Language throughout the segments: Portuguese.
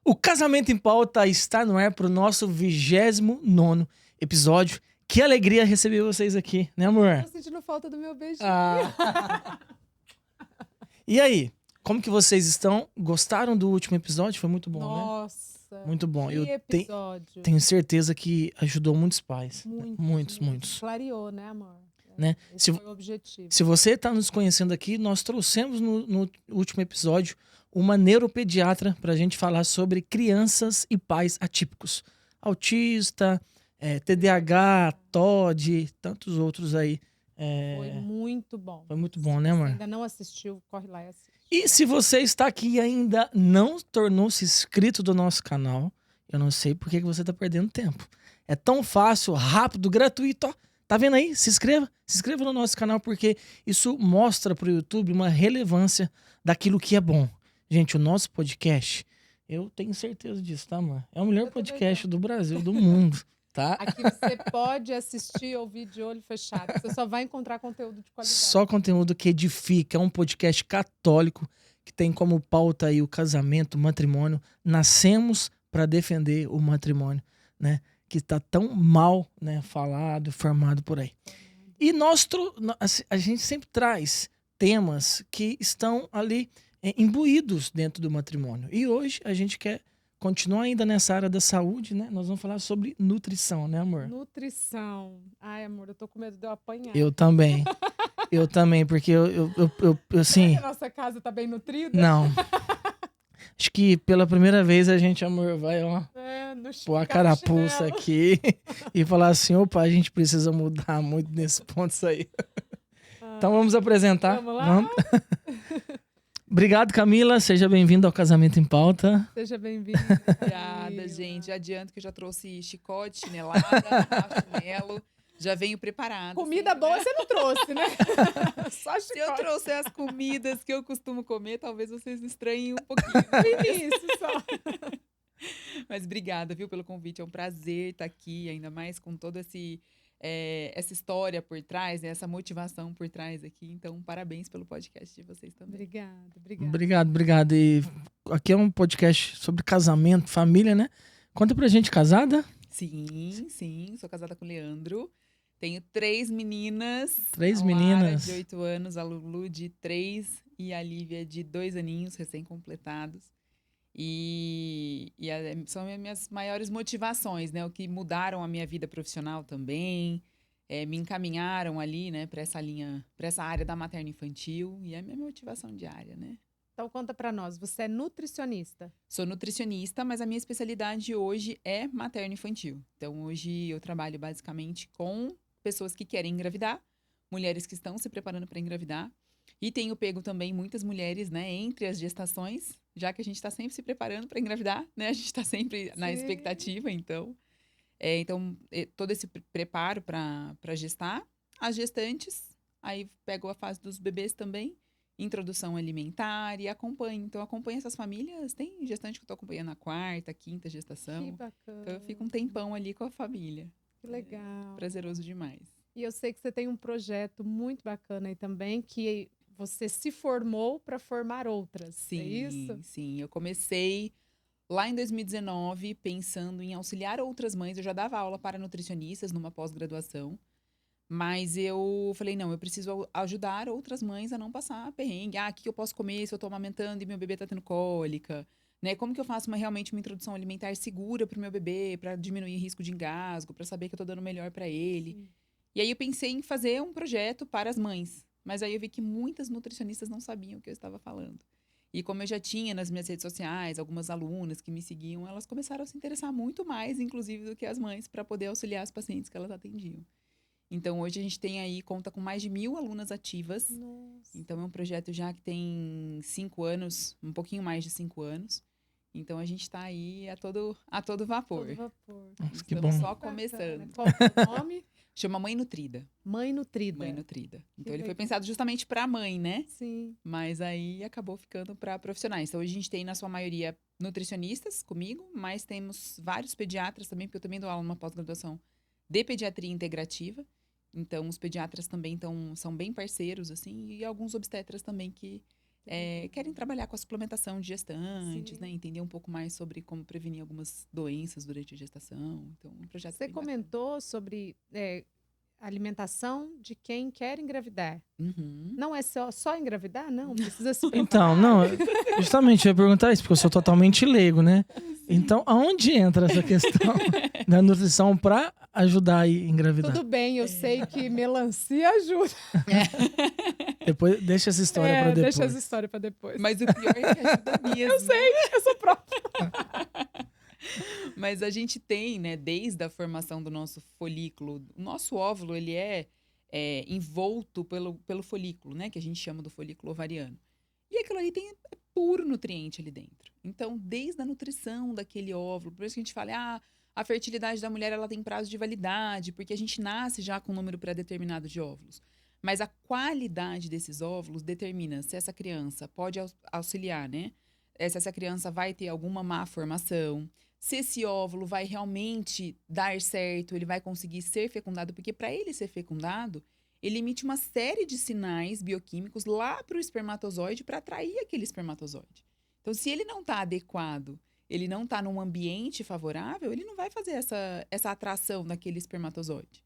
O Casamento em Pauta está no ar para o nosso 29º episódio. Que alegria receber vocês aqui, né, amor? Tô sentindo falta do meu beijinho. E aí, como que vocês estão? Gostaram do último episódio? Foi muito bom, né? Nossa, Muito bom. que Eu episódio. tenho certeza que ajudou muitos pais. Muitos. Muitos. Clareou, né, amor? Né? Esse foi o objetivo. Se você está nos conhecendo aqui, nós trouxemos no último episódio uma neuropediatra para a gente falar sobre crianças e pais atípicos. Autista, TDAH, TOD, tantos outros aí. Foi muito bom. Foi muito bom, né, amor? Se ainda não assistiu, corre lá e assiste. E se você está aqui e ainda não tornou-se inscrito do nosso canal, eu não sei por que você está perdendo tempo. É tão fácil, rápido, gratuito, ó. Tá vendo aí? Se inscreva no nosso canal, porque isso mostra para o YouTube uma relevância daquilo que é bom. Gente, o nosso podcast, eu tenho certeza disso, tá, amor? É o melhor podcast do Brasil, do mundo, tá? Aqui você pode assistir e ouvir de olho fechado. Você só vai encontrar conteúdo de qualidade. Só conteúdo que edifica. É um podcast católico que tem como pauta aí o casamento, o matrimônio. Nascemos para defender o matrimônio, né? Que está tão mal, né, falado, formado por aí. E a gente sempre traz temas que estão ali imbuídos dentro do matrimônio. E hoje a gente quer continuar ainda nessa área da saúde, né? Nós vamos falar sobre nutrição, né, amor? Nutrição. Ai, amor, eu tô com medo de eu apanhar. Eu também. Eu também, porque eu assim... Será que a nossa casa tá bem nutrida? Não. Acho que pela primeira vez a gente, amor, vai, ó, pôr a carapuça aqui e falar assim, opa, a gente precisa mudar muito nesse ponto isso aí. Então vamos apresentar. Vamos lá? Obrigado, Camila. Seja bem-vinda ao Casamento em Pauta. Seja bem-vinda. Obrigada, gente. Adianto que eu já trouxe chicote, chinelada, chinelo. Já venho preparada. Comida assim, boa né? você não trouxe, né? Só Se eu chicote. trouxer as comidas que eu costumo comer, talvez vocês estranhem um pouquinho. Isso, só. Mas obrigada, viu, pelo convite. É um prazer estar aqui, ainda mais com toda essa história por trás, né, essa motivação por trás aqui. Então, parabéns pelo podcast de vocês também. Obrigada. Obrigado. E aqui é um podcast sobre casamento, família, né? Conta pra gente, casada? Sim. Sou casada com o Leandro. Tenho 3 meninas. 3 a meninas. Lara, de 8 anos, a Lulu, de 3 e a Lívia, de 2 aninhos, recém-completados. São as minhas maiores motivações, né? O que mudaram a minha vida profissional também. Me encaminharam ali, né, para essa linha, para essa área da materno-infantil. E é a minha motivação diária, né? Então conta pra nós, você é nutricionista? Sou nutricionista, mas a minha especialidade hoje é materno-infantil. Então, hoje eu trabalho basicamente com pessoas que querem engravidar, mulheres que estão se preparando para engravidar. E tenho pego também muitas mulheres, né, entre as gestações, já que a gente está sempre se preparando para engravidar, né? A gente está sempre na expectativa, então. Todo esse preparo para gestar. As gestantes, aí pego a fase dos bebês também. Introdução alimentar e acompanho. Então, acompanho essas famílias. Tem gestante que eu tô acompanhando a 4ª, 5ª gestação. Que bacana. Então, eu fico um tempão ali com a família. Que legal. Prazeroso demais. E eu sei que você tem um projeto muito bacana aí também, que você se formou para formar outras. Sim, é isso? Sim. Eu comecei lá em 2019 pensando em auxiliar outras mães. Eu já dava aula para nutricionistas numa pós-graduação. Mas eu falei, não, eu preciso ajudar outras mães a não passar perrengue. O que eu posso comer se eu tô amamentando e meu bebê tá tendo cólica? Né? Como que eu faço realmente uma introdução alimentar segura pro meu bebê, para diminuir o risco de engasgo, para saber que eu tô dando o melhor para ele? Sim. E aí eu pensei em fazer um projeto para as mães. Mas aí eu vi que muitas nutricionistas não sabiam o que eu estava falando. E como eu já tinha nas minhas redes sociais algumas alunas que me seguiam, elas começaram a se interessar muito mais, inclusive, do que as mães, para poder auxiliar as pacientes que elas atendiam. Então, hoje a gente tem aí, conta com mais de 1.000 alunas ativas. Nossa. Então, é um projeto já que tem 5 anos, um pouquinho mais de 5 anos. Então, a gente está aí a todo vapor. Todo vapor. Nossa, que Estamos bom. só começando. Qual é o nome? Chama Mãe Nutrida. Mãe Nutrida. Mãe Nutrida. Então, ele legal. foi pensado justamente para a mãe, né? Sim. Mas aí acabou ficando para profissionais. Então, hoje a gente tem, na sua maioria, nutricionistas comigo, mas temos vários pediatras também, porque eu também dou aula numa pós-graduação de pediatria integrativa. Então, os pediatras também são bem parceiros, assim, e alguns obstetras também que querem trabalhar com a suplementação de gestantes, Sim. né? Entender um pouco mais sobre como prevenir algumas doenças durante a gestação. Então, um projeto Você bem bacana. comentou sobre alimentação de quem quer engravidar. Uhum. Não é só engravidar, não. Precisa se preparar. Então, não, justamente eu ia perguntar isso, porque eu sou totalmente leigo, né? Então, aonde entra essa questão da nutrição para ajudar a engravidar? Tudo bem, eu sei que melancia ajuda. Depois, deixa essa história para depois. Deixa essa história para depois. Mas o pior é que ajuda mesmo. Eu sei, eu sou própria. Mas a gente tem, né, desde a formação do nosso folículo, o nosso óvulo, ele é envolto pelo folículo, né, que a gente chama do folículo ovariano. E aquilo ali tem puro nutriente ali dentro. Então, desde a nutrição daquele óvulo, por isso que a gente fala, a fertilidade da mulher, ela tem prazo de validade, porque a gente nasce já com um número pré-determinado de óvulos. Mas a qualidade desses óvulos determina se essa criança pode auxiliar, né? Se essa criança vai ter alguma má formação, se esse óvulo vai realmente dar certo, ele vai conseguir ser fecundado, porque para ele ser fecundado, ele emite uma série de sinais bioquímicos lá para o espermatozoide para atrair aquele espermatozoide. Então, se ele não está adequado, ele não está num ambiente favorável, ele não vai fazer essa atração daquele espermatozoide.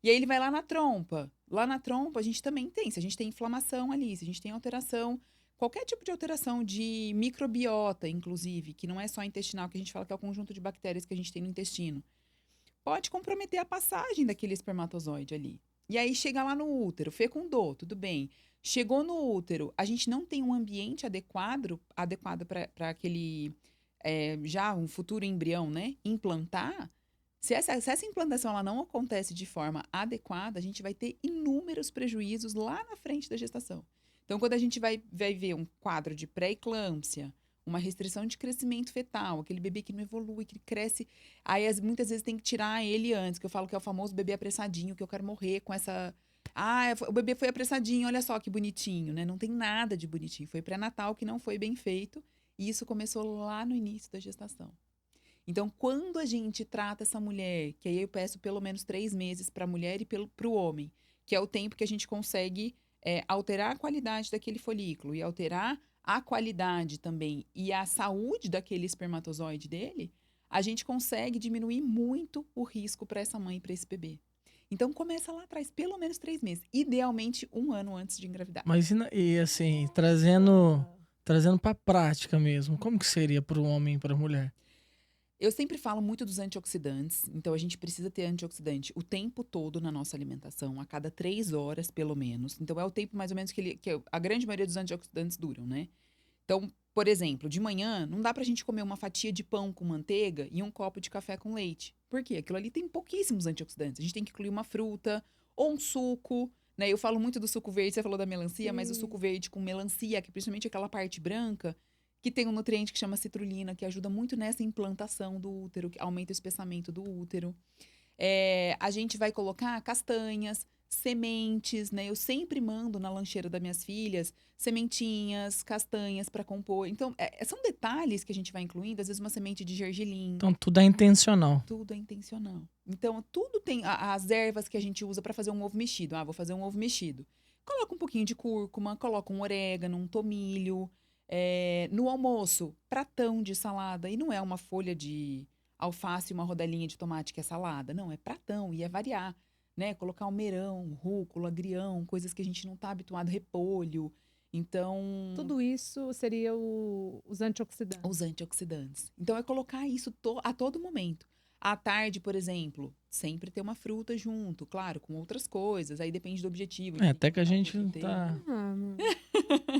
E aí ele vai lá na trompa. Lá na trompa a gente também tem, se a gente tem inflamação ali, se a gente tem alteração, qualquer tipo de alteração de microbiota, inclusive, que não é só intestinal, que a gente fala que é o conjunto de bactérias que a gente tem no intestino, pode comprometer a passagem daquele espermatozoide ali. E aí chega lá no útero, fecundou, tudo bem. Chegou no útero, a gente não tem um ambiente adequado para aquele, já um futuro embrião, né, implantar. Se essa implantação ela não acontece de forma adequada, a gente vai ter inúmeros prejuízos lá na frente da gestação. Então, quando a gente vai ver um quadro de pré-eclâmpsia, uma restrição de crescimento fetal, aquele bebê que não evolui, que cresce, aí muitas vezes tem que tirar ele antes, que eu falo que é o famoso bebê apressadinho, que eu quero morrer com essa... o bebê foi apressadinho, olha só que bonitinho, né? Não tem nada de bonitinho, foi pré-natal que não foi bem feito, e isso começou lá no início da gestação. Então, quando a gente trata essa mulher, que aí eu peço pelo menos 3 meses para a mulher e para o homem, que é o tempo que a gente consegue alterar a qualidade daquele folículo e alterar a qualidade também e a saúde daquele espermatozoide dele, a gente consegue diminuir muito o risco para essa mãe e para esse bebê. Então, começa lá atrás, pelo menos 3 meses. Idealmente, 1 ano antes de engravidar. Mas e assim, trazendo para a prática mesmo, como que seria para o homem e para a mulher? Eu sempre falo muito dos antioxidantes, então a gente precisa ter antioxidante o tempo todo na nossa alimentação, a cada 3 horas pelo menos. Então é o tempo mais ou menos que a grande maioria dos antioxidantes duram, né? Então, por exemplo, de manhã não dá pra gente comer uma fatia de pão com manteiga e um copo de café com leite. Por quê? Aquilo ali tem pouquíssimos antioxidantes. A gente tem que incluir uma fruta ou um suco, né? Eu falo muito do suco verde, você falou da melancia, mas o suco verde com melancia, que principalmente aquela parte branca, que tem um nutriente que chama citrulina, que ajuda muito nessa implantação do útero, que aumenta o espessamento do útero. A gente vai colocar castanhas, sementes, né? Eu sempre mando na lancheira das minhas filhas sementinhas, castanhas para compor. Então, são detalhes que a gente vai incluindo, às vezes uma semente de gergelim. Então, tudo é intencional. Tudo é intencional. Então, tudo tem as ervas que a gente usa para fazer um ovo mexido. Vou fazer um ovo mexido. Coloca um pouquinho de cúrcuma, coloca um orégano, um tomilho. No almoço, pratão de salada. E não é uma folha de alface e uma rodelinha de tomate que é salada. Não, é pratão e é variar. Né? Colocar almeirão, rúcula, agrião, coisas que a gente não está habituado, repolho. Então... Tudo isso seria os antioxidantes. Os antioxidantes. Então, é colocar isso a todo momento. À tarde, por exemplo, sempre ter uma fruta junto, claro, com outras coisas. Aí depende do objetivo. Até que a gente tá indo.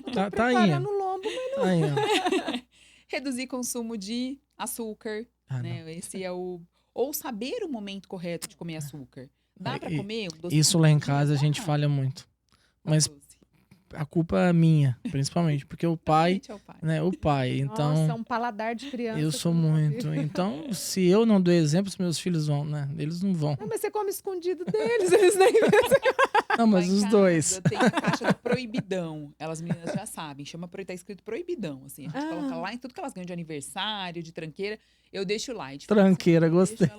Preparando o lombo, mas não. Tá indo. Reduzir consumo de açúcar, né? Não. Esse é ou saber o momento correto de comer açúcar. Dá pra comer um doce? Isso lá em casa a gente falha muito. Mas a culpa é minha, principalmente, porque o pai, né, o pai, então... Nossa, um paladar de criança. Eu sou muito. Então, se eu não dou exemplo, os meus filhos vão, né? Eles não vão. Não, mas você come escondido deles, eles nem... Não, mas os dois. Tem a caixa do proibidão. Elas meninas já sabem, tá escrito proibidão, assim. A gente coloca lá em tudo que elas ganham de aniversário, de tranqueira, eu deixo lá. Tranqueira, gostei. Deixo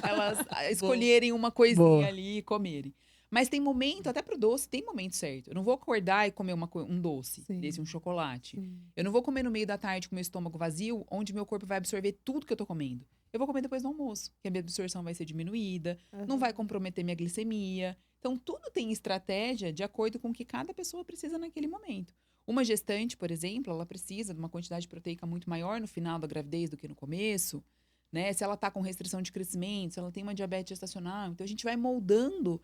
elas escolherem uma coisinha ali e comerem. Mas tem momento, até pro doce, tem momento certo. Eu não vou acordar e comer um doce, Sim. um chocolate. Sim. Eu não vou comer no meio da tarde com meu estômago vazio, onde meu corpo vai absorver tudo que eu tô comendo. Eu vou comer depois do almoço, que a minha absorção vai ser diminuída, não vai comprometer minha glicemia. Então, tudo tem estratégia de acordo com o que cada pessoa precisa naquele momento. Uma gestante, por exemplo, ela precisa de uma quantidade proteica muito maior no final da gravidez do que no começo, né? Se ela tá com restrição de crescimento, se ela tem uma diabetes gestacional. Então, a gente vai moldando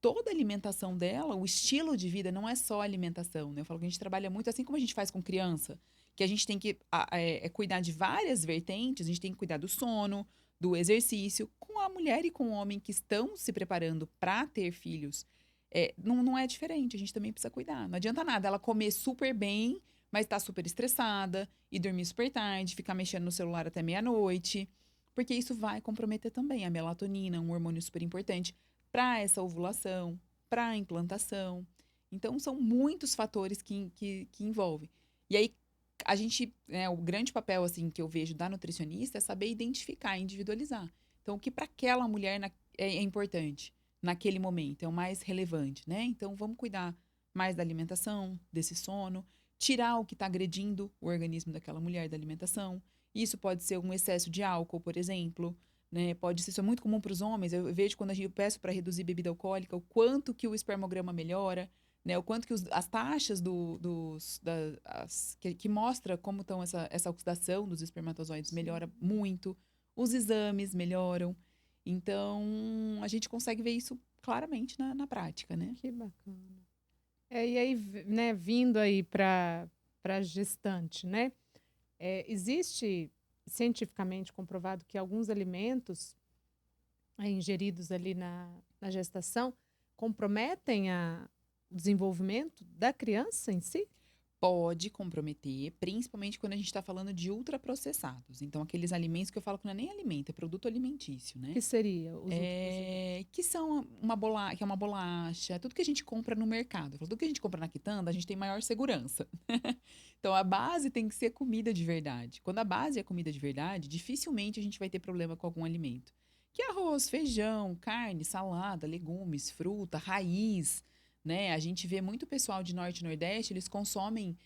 toda a alimentação dela, o estilo de vida não é só alimentação, né? Eu falo que a gente trabalha muito assim como a gente faz com criança, que a gente tem que cuidar de várias vertentes, a gente tem que cuidar do sono, do exercício, com a mulher e com o homem que estão se preparando para ter filhos. Não é diferente, a gente também precisa cuidar. Não adianta nada ela comer super bem, mas tá super estressada e dormir super tarde, ficar mexendo no celular até meia-noite, porque isso vai comprometer também a melatonina, um hormônio super importante para essa ovulação, para a implantação. Então, são muitos fatores que envolvem. E aí, a gente, né, o grande papel, assim, que eu vejo da nutricionista é saber identificar, individualizar. Então, o que para aquela mulher é importante naquele momento, é o mais relevante, né? Então, vamos cuidar mais da alimentação, desse sono, tirar o que está agredindo o organismo daquela mulher da alimentação. Isso pode ser um excesso de álcool, por exemplo, né? Pode ser, isso é muito comum para os homens. Eu vejo quando eu peço para reduzir bebida alcoólica, o quanto que o espermograma melhora, né? O quanto que as taxas que mostra como estão essa oxidação dos espermatozoides melhora muito. Os exames melhoram. Então, a gente consegue ver isso claramente na prática, né? Que bacana. E aí, né, vindo aí para gestante, né? Existe cientificamente comprovado que alguns alimentos ingeridos ali na gestação comprometem o desenvolvimento da criança em si? Pode comprometer, principalmente quando a gente está falando de ultraprocessados. Então, aqueles alimentos que eu falo que não é nem alimento, é produto alimentício, né? Que seria os ultraprocessados? Que são que é uma bolacha, tudo que a gente compra no mercado. Tudo que a gente compra na quitanda, a gente tem maior segurança. Então, a base tem que ser comida de verdade. Quando a base é comida de verdade, dificilmente a gente vai ter problema com algum alimento. Que é arroz, feijão, carne, salada, legumes, fruta, raiz, né? A gente vê muito pessoal de Norte e Nordeste, eles consomem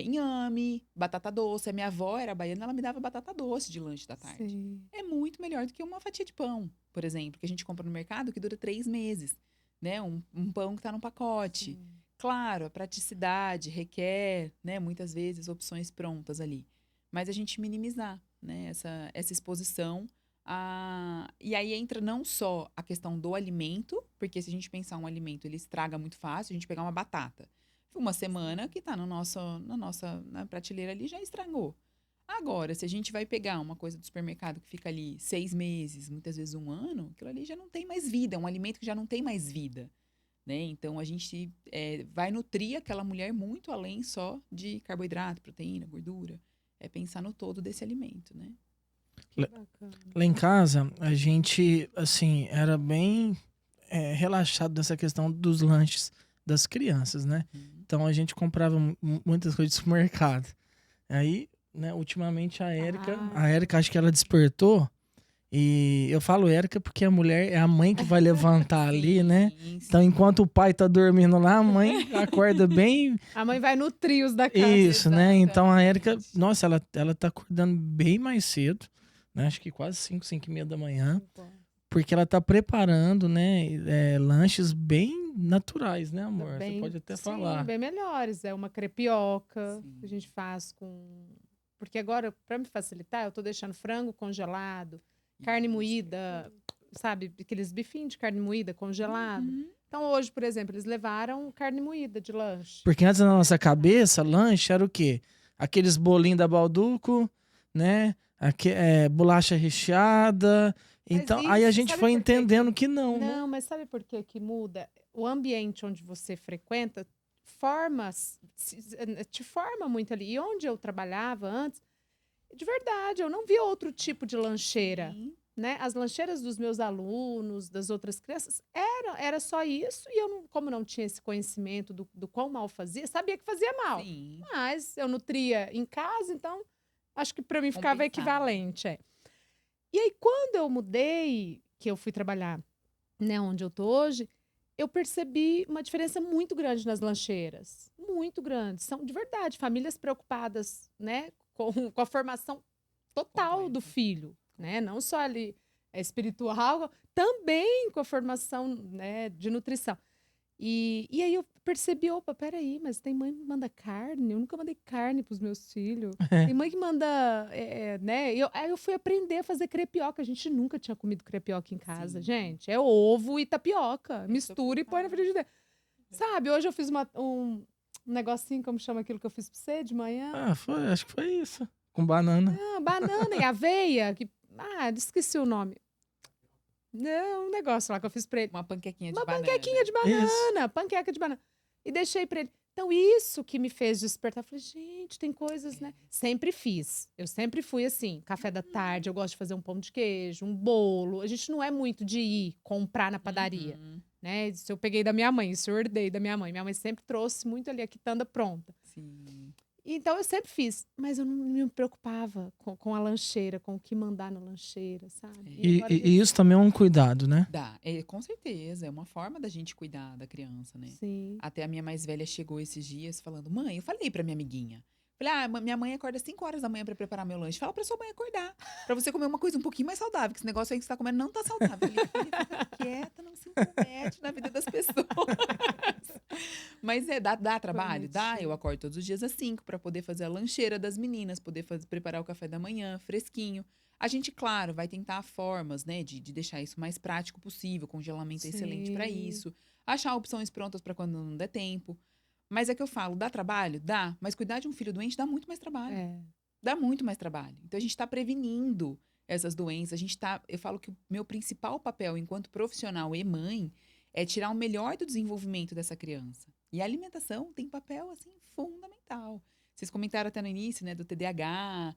inhame, batata doce. A minha avó era baiana, ela me dava batata doce de lanche da tarde. Sim. É muito melhor do que uma fatia de pão, por exemplo, que a gente compra no mercado que dura 3 meses, né? Um pão que está num pacote. Sim. Claro, a praticidade requer, né, muitas vezes, opções prontas ali. Mas a gente minimizar, né, essa exposição. E aí entra não só a questão do alimento, porque se a gente pensar um alimento, ele estraga muito fácil. A gente pegar uma batata, uma semana que está na nossa prateleira ali já estragou. Agora, se a gente vai pegar uma coisa do supermercado que fica ali 6 meses, muitas vezes 1 ano, aquilo ali já não tem mais vida, é um alimento que já não tem mais vida, né? Então, a gente vai nutrir aquela mulher muito além só de carboidrato, proteína, gordura. É pensar no todo desse alimento, né? Que bacana. Lá em casa, a gente, assim, era bem relaxado dessa questão dos lanches das crianças, né? Então, a gente comprava muitas coisas de supermercado. Aí, né, ultimamente, a Érica, acho que ela despertou. E eu falo Érica porque a mulher é a mãe que vai levantar ali, né? Sim. Então, enquanto o pai tá dormindo lá, a mãe acorda bem. A mãe vai nutrir os da casa. Isso, né? Então, a Érica, Exatamente. nossa, ela tá acordando bem mais cedo, né? Acho que quase 5h da manhã. Porque ela tá preparando, né, lanches bem naturais, né, amor? Você pode até falar. Bem melhores. É uma crepioca Sim. que a gente faz com... Porque agora, para me facilitar, eu tô deixando frango congelado, carne moída, sabe? Aqueles bifinhos de carne moída congelado. Uhum. Então, hoje, por exemplo, eles levaram carne moída de lanche. Porque antes na nossa cabeça, lanche era o quê? Aqueles bolinhos da Balduco, né? Bolacha recheada. Então, Mas aí a isso, gente sabe foi por quê entendendo que não, né? Não, mas sabe por que muda? O ambiente onde você frequenta te forma muito ali. E onde eu trabalhava antes, de verdade, eu não via outro tipo de lancheira. Sim. Né? As lancheiras dos meus alunos, das outras crianças, era só isso. E eu, como não tinha esse conhecimento do quão mal fazia, sabia que fazia mal. Sim. Mas eu nutria em casa, então acho que para mim ficava Compensava. equivalente. E aí, quando eu mudei, que eu fui trabalhar, né, onde eu tô hoje, eu percebi uma diferença muito grande nas lancheiras. Muito grande. São, de verdade, famílias preocupadas, né, com a formação total do filho, né? Não só ali espiritual, também com a formação, né, de nutrição. E aí eu percebi, opa, peraí, mas tem mãe que manda carne, eu nunca mandei carne pros meus filhos. Tem mãe que manda, né? Aí eu fui aprender a fazer crepioca. A gente nunca tinha comido crepioca em casa, Sim. gente. É ovo e tapioca. Mistura e põe na preocupada. frigideira. Sabe, hoje eu fiz um negocinho, como chama aquilo que eu fiz pra você de manhã? Acho que foi isso. Com banana. Ah, banana e aveia. Esqueci o nome. Não, um negócio lá que eu fiz pra ele. Uma panquequinha de Uma banana. panquequinha de Isso. banana, panqueca de banana. E deixei pra ele. Então, isso que me fez despertar. Falei, gente, tem coisas, né? Sempre fiz. Eu sempre fui assim, café da tarde, eu gosto de fazer um pão de queijo, um bolo. A gente não é muito de ir comprar na padaria, né? Isso eu peguei da minha mãe, isso eu herdei da minha mãe. Minha mãe sempre trouxe muito ali a quitanda pronta. Sim. Então, eu sempre fiz, mas eu não me preocupava com a lancheira, com o que mandar na lancheira, sabe? agora E isso também é um cuidado, né? Dá, com certeza, é uma forma da gente cuidar da criança, né? Sim. Até a minha mais velha chegou esses dias falando, mãe, eu falei pra minha amiguinha. Falei, minha mãe acorda às 5 horas da manhã pra preparar meu lanche. Fala pra sua mãe acordar, pra você comer uma coisa um pouquinho mais saudável, que esse negócio aí que você tá comendo não tá saudável. Eu falei, filha, fica quieta, não se intromete na vida das pessoas. Mas dá trabalho? Dá, eu acordo todos os dias às 5 pra poder fazer a lancheira das meninas, poder preparar o café da manhã, fresquinho. A gente, claro, vai tentar formas, né, de deixar isso o mais prático possível, congelamento é excelente pra Sim. isso, achar opções prontas pra quando não der tempo. Mas é que eu falo, dá trabalho? Dá, mas cuidar de um filho doente dá muito mais trabalho. Dá muito mais trabalho. Então a gente tá prevenindo essas doenças, eu falo que o meu principal papel enquanto profissional e mãe é tirar o melhor do desenvolvimento dessa criança. E a alimentação tem papel, assim, fundamental. Vocês comentaram até no início, né, do TDAH,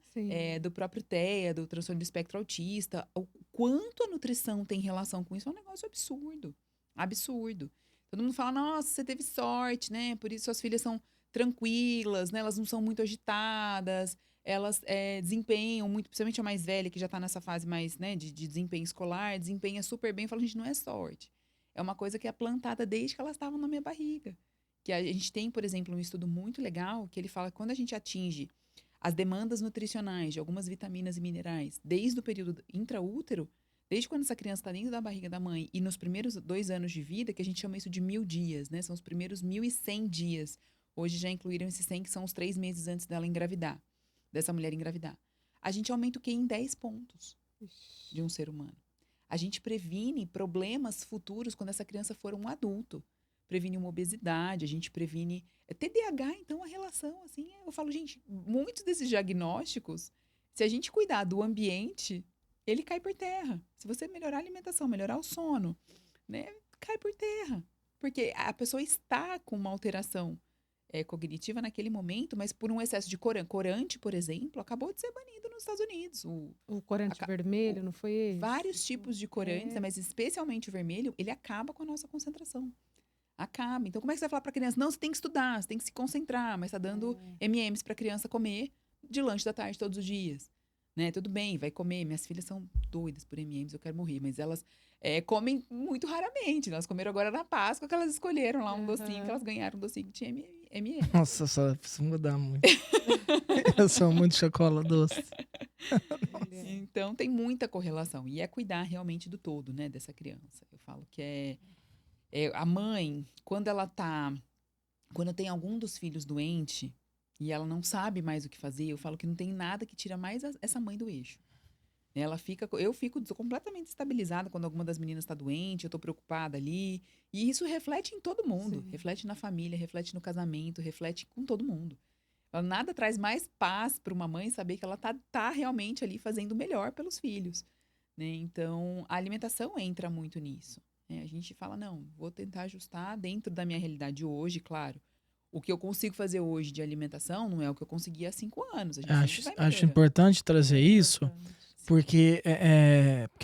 do próprio TEA, do transtorno do espectro autista. O quanto a nutrição tem relação com isso é um negócio absurdo. Absurdo. Todo mundo fala, nossa, você teve sorte, né? Por isso suas filhas são tranquilas, né? Elas não são muito agitadas, elas desempenham muito, principalmente a mais velha, que já tá nessa fase mais, né, de desempenho escolar, desempenha super bem. Eu falo, gente, não é sorte. É uma coisa que é plantada desde que elas estavam na minha barriga. Que a gente tem, por exemplo, um estudo muito legal que ele fala que quando a gente atinge as demandas nutricionais de algumas vitaminas e minerais desde o período intraútero, desde quando essa criança está dentro da barriga da mãe e nos primeiros 2 anos de vida, que a gente chama isso de 1000 dias, né? São os primeiros 1100 dias. Hoje já incluíram esses 100, que são os 3 meses antes dela engravidar, dessa mulher engravidar. A gente aumenta o QI em 10 pontos de um ser humano. A gente previne problemas futuros quando essa criança for um adulto. Previne uma obesidade, a gente previne... TDAH, então, a relação, assim... Eu falo, gente, muitos desses diagnósticos, se a gente cuidar do ambiente, ele cai por terra. Se você melhorar a alimentação, melhorar o sono, né, cai por terra. Porque a pessoa está com uma alteração cognitiva naquele momento, mas por um excesso de corante, por exemplo, acabou de ser banido nos Estados Unidos. O corante vermelho, não foi esse? Vários tipos de corantes, né, mas especialmente o vermelho, ele acaba com a nossa concentração. Acaba. Então, como é que você vai falar para a criança? Não, você tem que estudar, você tem que se concentrar, mas está dando M&M's para a criança comer de lanche da tarde todos os dias. Né? Tudo bem, vai comer. Minhas filhas são doidas por M&M's, eu quero morrer, mas elas comem muito raramente. Elas comeram agora na Páscoa, que elas escolheram lá um docinho, que elas ganharam um docinho que tinha M&M's. Nossa, só preciso mudar muito. Eu sou muito chocolate doce. Então, tem muita correlação. E é cuidar realmente do todo, né, dessa criança. Eu falo que a mãe, quando tem algum dos filhos doente e ela não sabe mais o que fazer, eu falo que não tem nada que tira mais essa mãe do eixo. Eu fico completamente desestabilizada quando alguma das meninas está doente, eu tô preocupada ali. E isso reflete em todo mundo. Sim. Reflete na família, reflete no casamento, reflete com todo mundo. Nada traz mais paz para uma mãe saber que ela tá realmente ali fazendo o melhor pelos filhos. Né? Então, a alimentação entra muito nisso. A gente fala, não, vou tentar ajustar dentro da minha realidade hoje, claro. O que eu consigo fazer hoje de alimentação não é o que eu consegui há 5 anos. Acho importante trazer isso, porque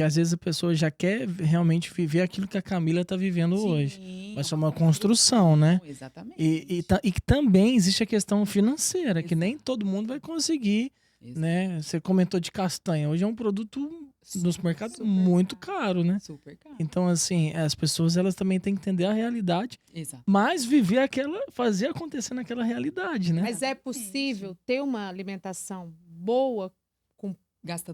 às vezes a pessoa já quer realmente viver aquilo que a Camila está vivendo hoje. Vai ser uma construção, né? Exatamente. E que também existe a questão financeira, que nem todo mundo vai conseguir, né? Você comentou de castanha. Hoje é um produto no supermercado super muito caro, né? Super caro. Então, assim, as pessoas elas também têm que entender a realidade, Exato. mas fazer acontecer naquela realidade, né? Mas é possível ter uma alimentação boa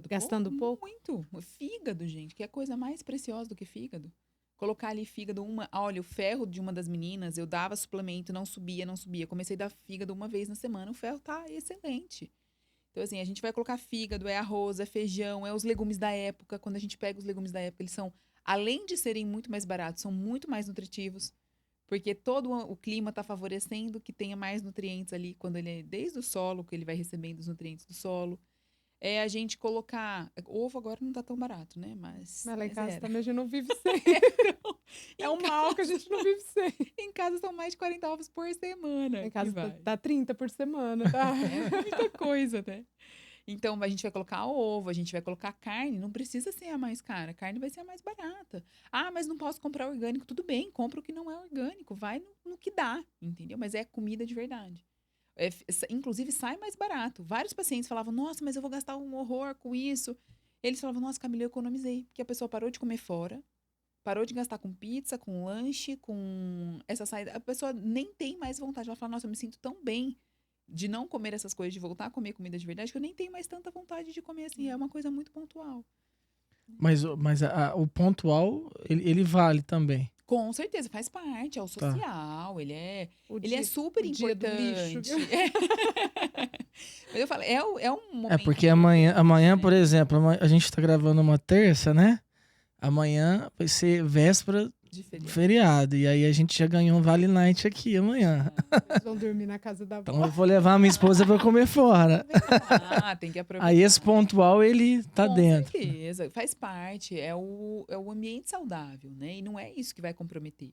gastando pouco? Muito. O fígado, gente, que é a coisa mais preciosa do que fígado. Colocar ali fígado, olha, o ferro de uma das meninas, eu dava suplemento, não subia. Comecei a dar fígado uma vez na semana, o ferro tá excelente. Então, assim, a gente vai colocar fígado, é arroz, é feijão, é os legumes da época. Quando a gente pega os legumes da época, eles são, além de serem muito mais baratos, são muito mais nutritivos. Porque todo o clima está favorecendo que tenha mais nutrientes ali, quando ele é desde o solo, que ele vai recebendo os nutrientes do solo. É a gente colocar... Ovo agora não tá tão barato, né? Mas lá em casa era. também a gente não vive sem. É um mal que a gente não vive sem. Em casa são mais de 40 ovos por semana. Em casa que vai. tá 30 por semana, tá? É muita coisa, né? Então, a gente vai colocar ovo, a gente vai colocar carne. Não precisa ser a mais cara. A carne vai ser a mais barata. Ah, mas não posso comprar orgânico. Tudo bem, compra o que não é orgânico. Vai no que dá, entendeu? Mas é comida de verdade. Inclusive, sai mais barato. Vários pacientes falavam, nossa, mas eu vou gastar um horror com isso. Eles falavam, nossa, Camila, eu economizei. Porque a pessoa parou de comer fora, parou de gastar com pizza, com lanche, com essa saída. A pessoa nem tem mais vontade. Ela fala, nossa, eu me sinto tão bem de não comer essas coisas, de voltar a comer comida de verdade, que eu nem tenho mais tanta vontade de comer assim. É uma coisa muito pontual. Mas o pontual, ele vale também. Com certeza, faz parte, é o social, ele é super importante. Mas eu falo, é um momento... É porque amanhã, por exemplo, a gente tá gravando uma terça, né? Amanhã vai ser véspera de feriado. E aí a gente já ganhou um Vale Night aqui amanhã. Eles vão dormir na casa da avó. Então eu vou levar a minha esposa pra comer fora. Tem que aproveitar. Aí esse pontual, ele tá dentro. Com certeza, faz parte, é o ambiente saudável, né? E não é isso que vai comprometer.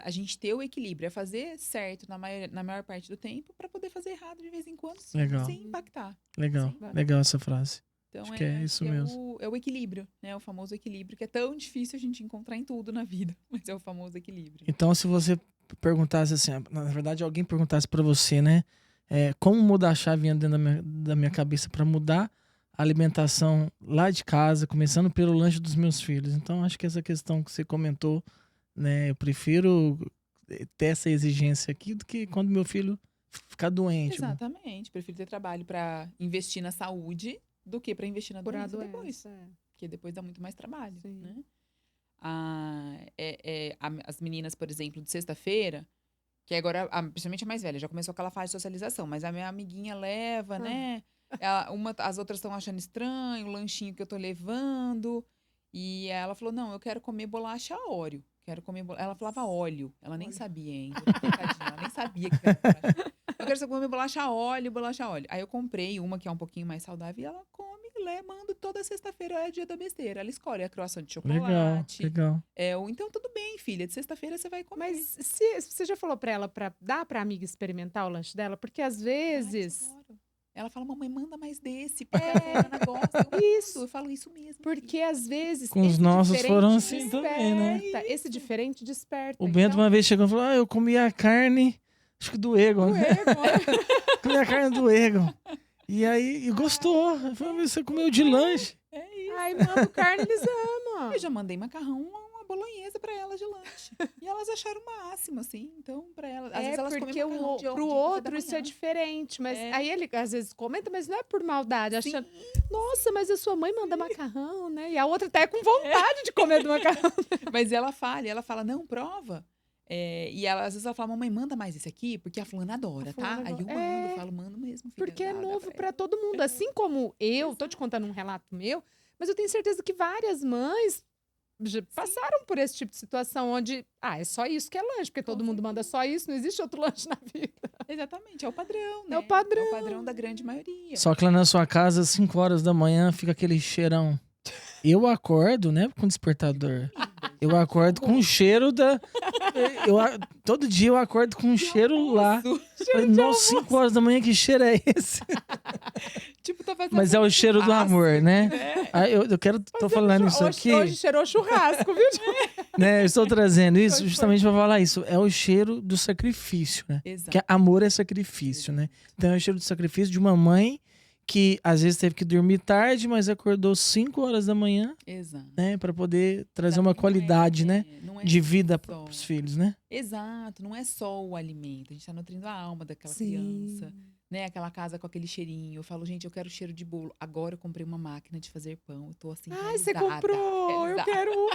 A gente ter o equilíbrio, é fazer certo na maior parte do tempo para poder fazer errado de vez em quando sem impactar. Legal essa frase. Então, acho que é isso mesmo. É o equilíbrio, né? O famoso equilíbrio, que é tão difícil a gente encontrar em tudo na vida, mas é o famoso equilíbrio. Então, se você perguntasse assim, na verdade, alguém perguntasse pra você, né? Como mudar a chavinha dentro da minha cabeça pra mudar a alimentação lá de casa, começando pelo lanche dos meus filhos. Então, acho que essa questão que você comentou, né? Eu prefiro ter essa exigência aqui do que quando meu filho ficar doente. Exatamente. Prefiro ter trabalho pra investir na saúde do que para investir na doença depois. Porque depois dá muito mais trabalho, né? As meninas, por exemplo, de sexta-feira, que agora, principalmente a mais velha, já começou aquela fase de socialização, mas a minha amiguinha leva, né? As outras estão achando estranho o lanchinho que eu tô levando. E ela falou, não, eu quero comer bolacha Oreo. Ela falava óleo. Ela nem sabia ainda. Ela nem sabia que era bolacha. Eu quero comer bolacha óleo. Aí eu comprei uma que é um pouquinho mais saudável e ela come, manda toda sexta-feira, é dia da besteira. Ela escolhe a croissant de chocolate. Legal. Então tudo bem, filha, de sexta-feira você vai comer. Mas se você já falou pra ela pra dar pra amiga experimentar o lanche dela? Porque às vezes... Ela fala, mamãe, manda mais desse, porque a Ana gosta. Eu falo isso mesmo. Porque às vezes... Com os nossos foram assim também, né? Esse diferente desperta. O Bento uma vez chegou e falou, eu comi a carne, acho que do Egon. Comi a carne do Egon. E aí, gostou. Eu falei, você comeu de lanche. É isso. Ai, mano, carne eles amam. Eu já mandei macarrão, uma bolonhesa pra elas de lanche. E elas acharam o máximo, assim. Então, pra elas... Às vezes elas porque comem pro outro isso é diferente. Mas aí ele, às vezes, comenta, mas não é por maldade. Achando, nossa, mas a sua mãe manda macarrão, né? E a outra tá com vontade de comer do macarrão. Mas ela fala, não, prova. E às vezes ela fala, mamãe, manda mais esse aqui, porque a fulana adora, tá? Aí eu falo, mando mesmo. Filha, porque é novo pra todo mundo. Assim como eu, tô te contando um relato meu, mas eu tenho certeza que várias mães já passaram por esse tipo de situação, onde, é só isso que é lanche, porque todo mundo manda só isso, não existe outro lanche na vida. Exatamente, é o padrão, né? É o padrão. É o padrão da grande maioria. Só que lá na sua casa, às 5 horas da manhã, fica aquele cheirão. Eu acordo, né, com despertador. Eu acordo com o cheiro da... todo dia eu acordo com um cheiro lá. Nossa, 5 horas da manhã, que cheiro é esse? Tipo, tá fazendo mas é o cheiro do amor, né? Tô falando isso aqui... Hoje cheirou churrasco, viu? Né, eu estou trazendo isso justamente para falar isso. É o cheiro do sacrifício, né? Exato. Que amor é sacrifício, né? Então é o cheiro do sacrifício de uma mãe que às vezes teve que dormir tarde, mas acordou 5 horas da manhã, Exato. né? Para poder trazer Também uma qualidade, né? não é De vida só- para os filhos, né? Exato, não é só o alimento, a gente tá nutrindo a alma daquela Sim. criança, né? Aquela casa com aquele cheirinho. Eu falo, gente, eu quero cheiro de bolo. Agora eu comprei uma máquina de fazer pão, eu tô assim, Ai, você realizada, comprou! Eu realizada. quero um.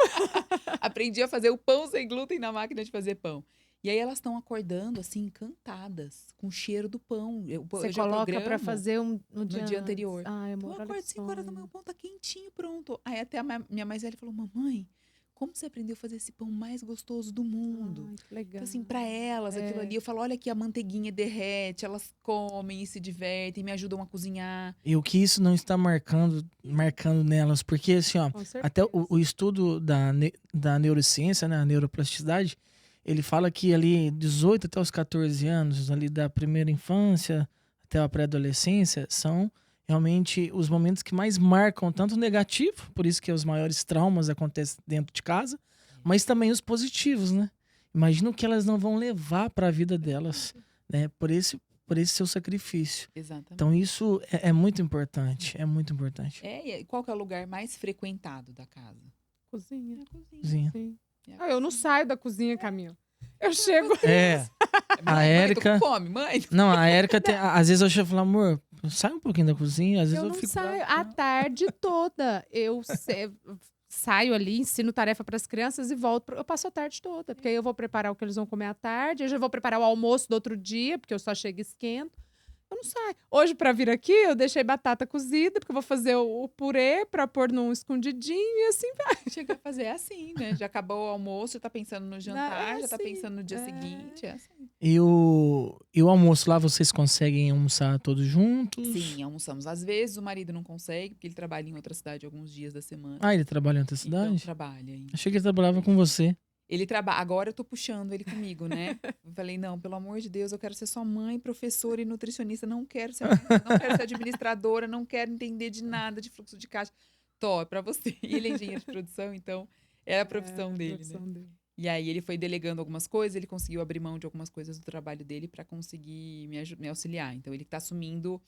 Aprendi a fazer o pão sem glúten na máquina de fazer pão. E aí elas estão acordando, assim, encantadas, com o cheiro do pão. Você eu já coloca pra programo fazer no no dia dia antes. anterior. Ai, Então eu amor, olha acordo que 5 horas da manhã, sonho. o pão tá quentinho, pronto. Aí até a minha mais velha falou, mamãe, como você aprendeu a fazer esse pão mais gostoso do mundo? Ai, que legal. Então, assim, pra elas, aquilo ali, eu falo, olha aqui, a manteiguinha derrete, elas comem e se divertem, me ajudam a cozinhar. E o que isso não está marcando nelas, porque assim, ó, Com até certeza. o estudo da neurociência, né, a neuroplasticidade, ele fala que ali 18 até os 14 anos, ali da primeira infância até a pré-adolescência, são realmente os momentos que mais marcam tanto o negativo, por isso que os maiores traumas acontecem dentro de casa, mas também os positivos, né? Imagina o que elas não vão levar para a vida delas, né? Por esse seu sacrifício. Exatamente. Então isso é muito importante, é muito importante. E qual que é o lugar mais frequentado da casa? Cozinha. É a cozinha. Cozinha. Sim. É a Eu não cozinha. saio da cozinha, Camila. Eu chego. É, a Mãe, tô Érica- com fome, mãe. não, a Érica tem, às vezes eu chego e falo, amor, sai um pouquinho da cozinha, às vezes Eu eu não fico saio bravo. a tarde toda. Saio ali, ensino tarefa para as crianças e volto. Eu passo a tarde toda, porque aí eu vou preparar o que eles vão comer à tarde, eu já vou preparar o almoço do outro dia, porque eu só chego e esquento. Eu não saio. Hoje, para vir aqui, eu deixei batata cozida, porque eu vou fazer o purê para pôr num escondidinho e assim vai. Chegar a fazer assim, né? Já acabou o almoço, já tá pensando no jantar, já tá assim, pensando no dia é. seguinte. É assim. E o almoço lá, vocês conseguem almoçar todos juntos? Sim, almoçamos. Às vezes o marido não consegue, porque ele trabalha em outra cidade alguns dias da semana. Ah, ele trabalha em outra Então cidade? trabalha. Achei que ele trabalhava com você. Ele trabalha. Agora eu tô puxando ele comigo, né? Eu falei, não, pelo amor de Deus, eu quero ser sua mãe, professora e nutricionista. Não quero ser, não quero ser administradora, não quero entender de nada de fluxo de caixa. Tô, é pra você. E ele é engenheiro de produção, então é a profissão dele, né? E aí ele foi delegando algumas coisas, ele conseguiu abrir mão de algumas coisas do trabalho dele para conseguir me auxiliar. Então ele tá assumindo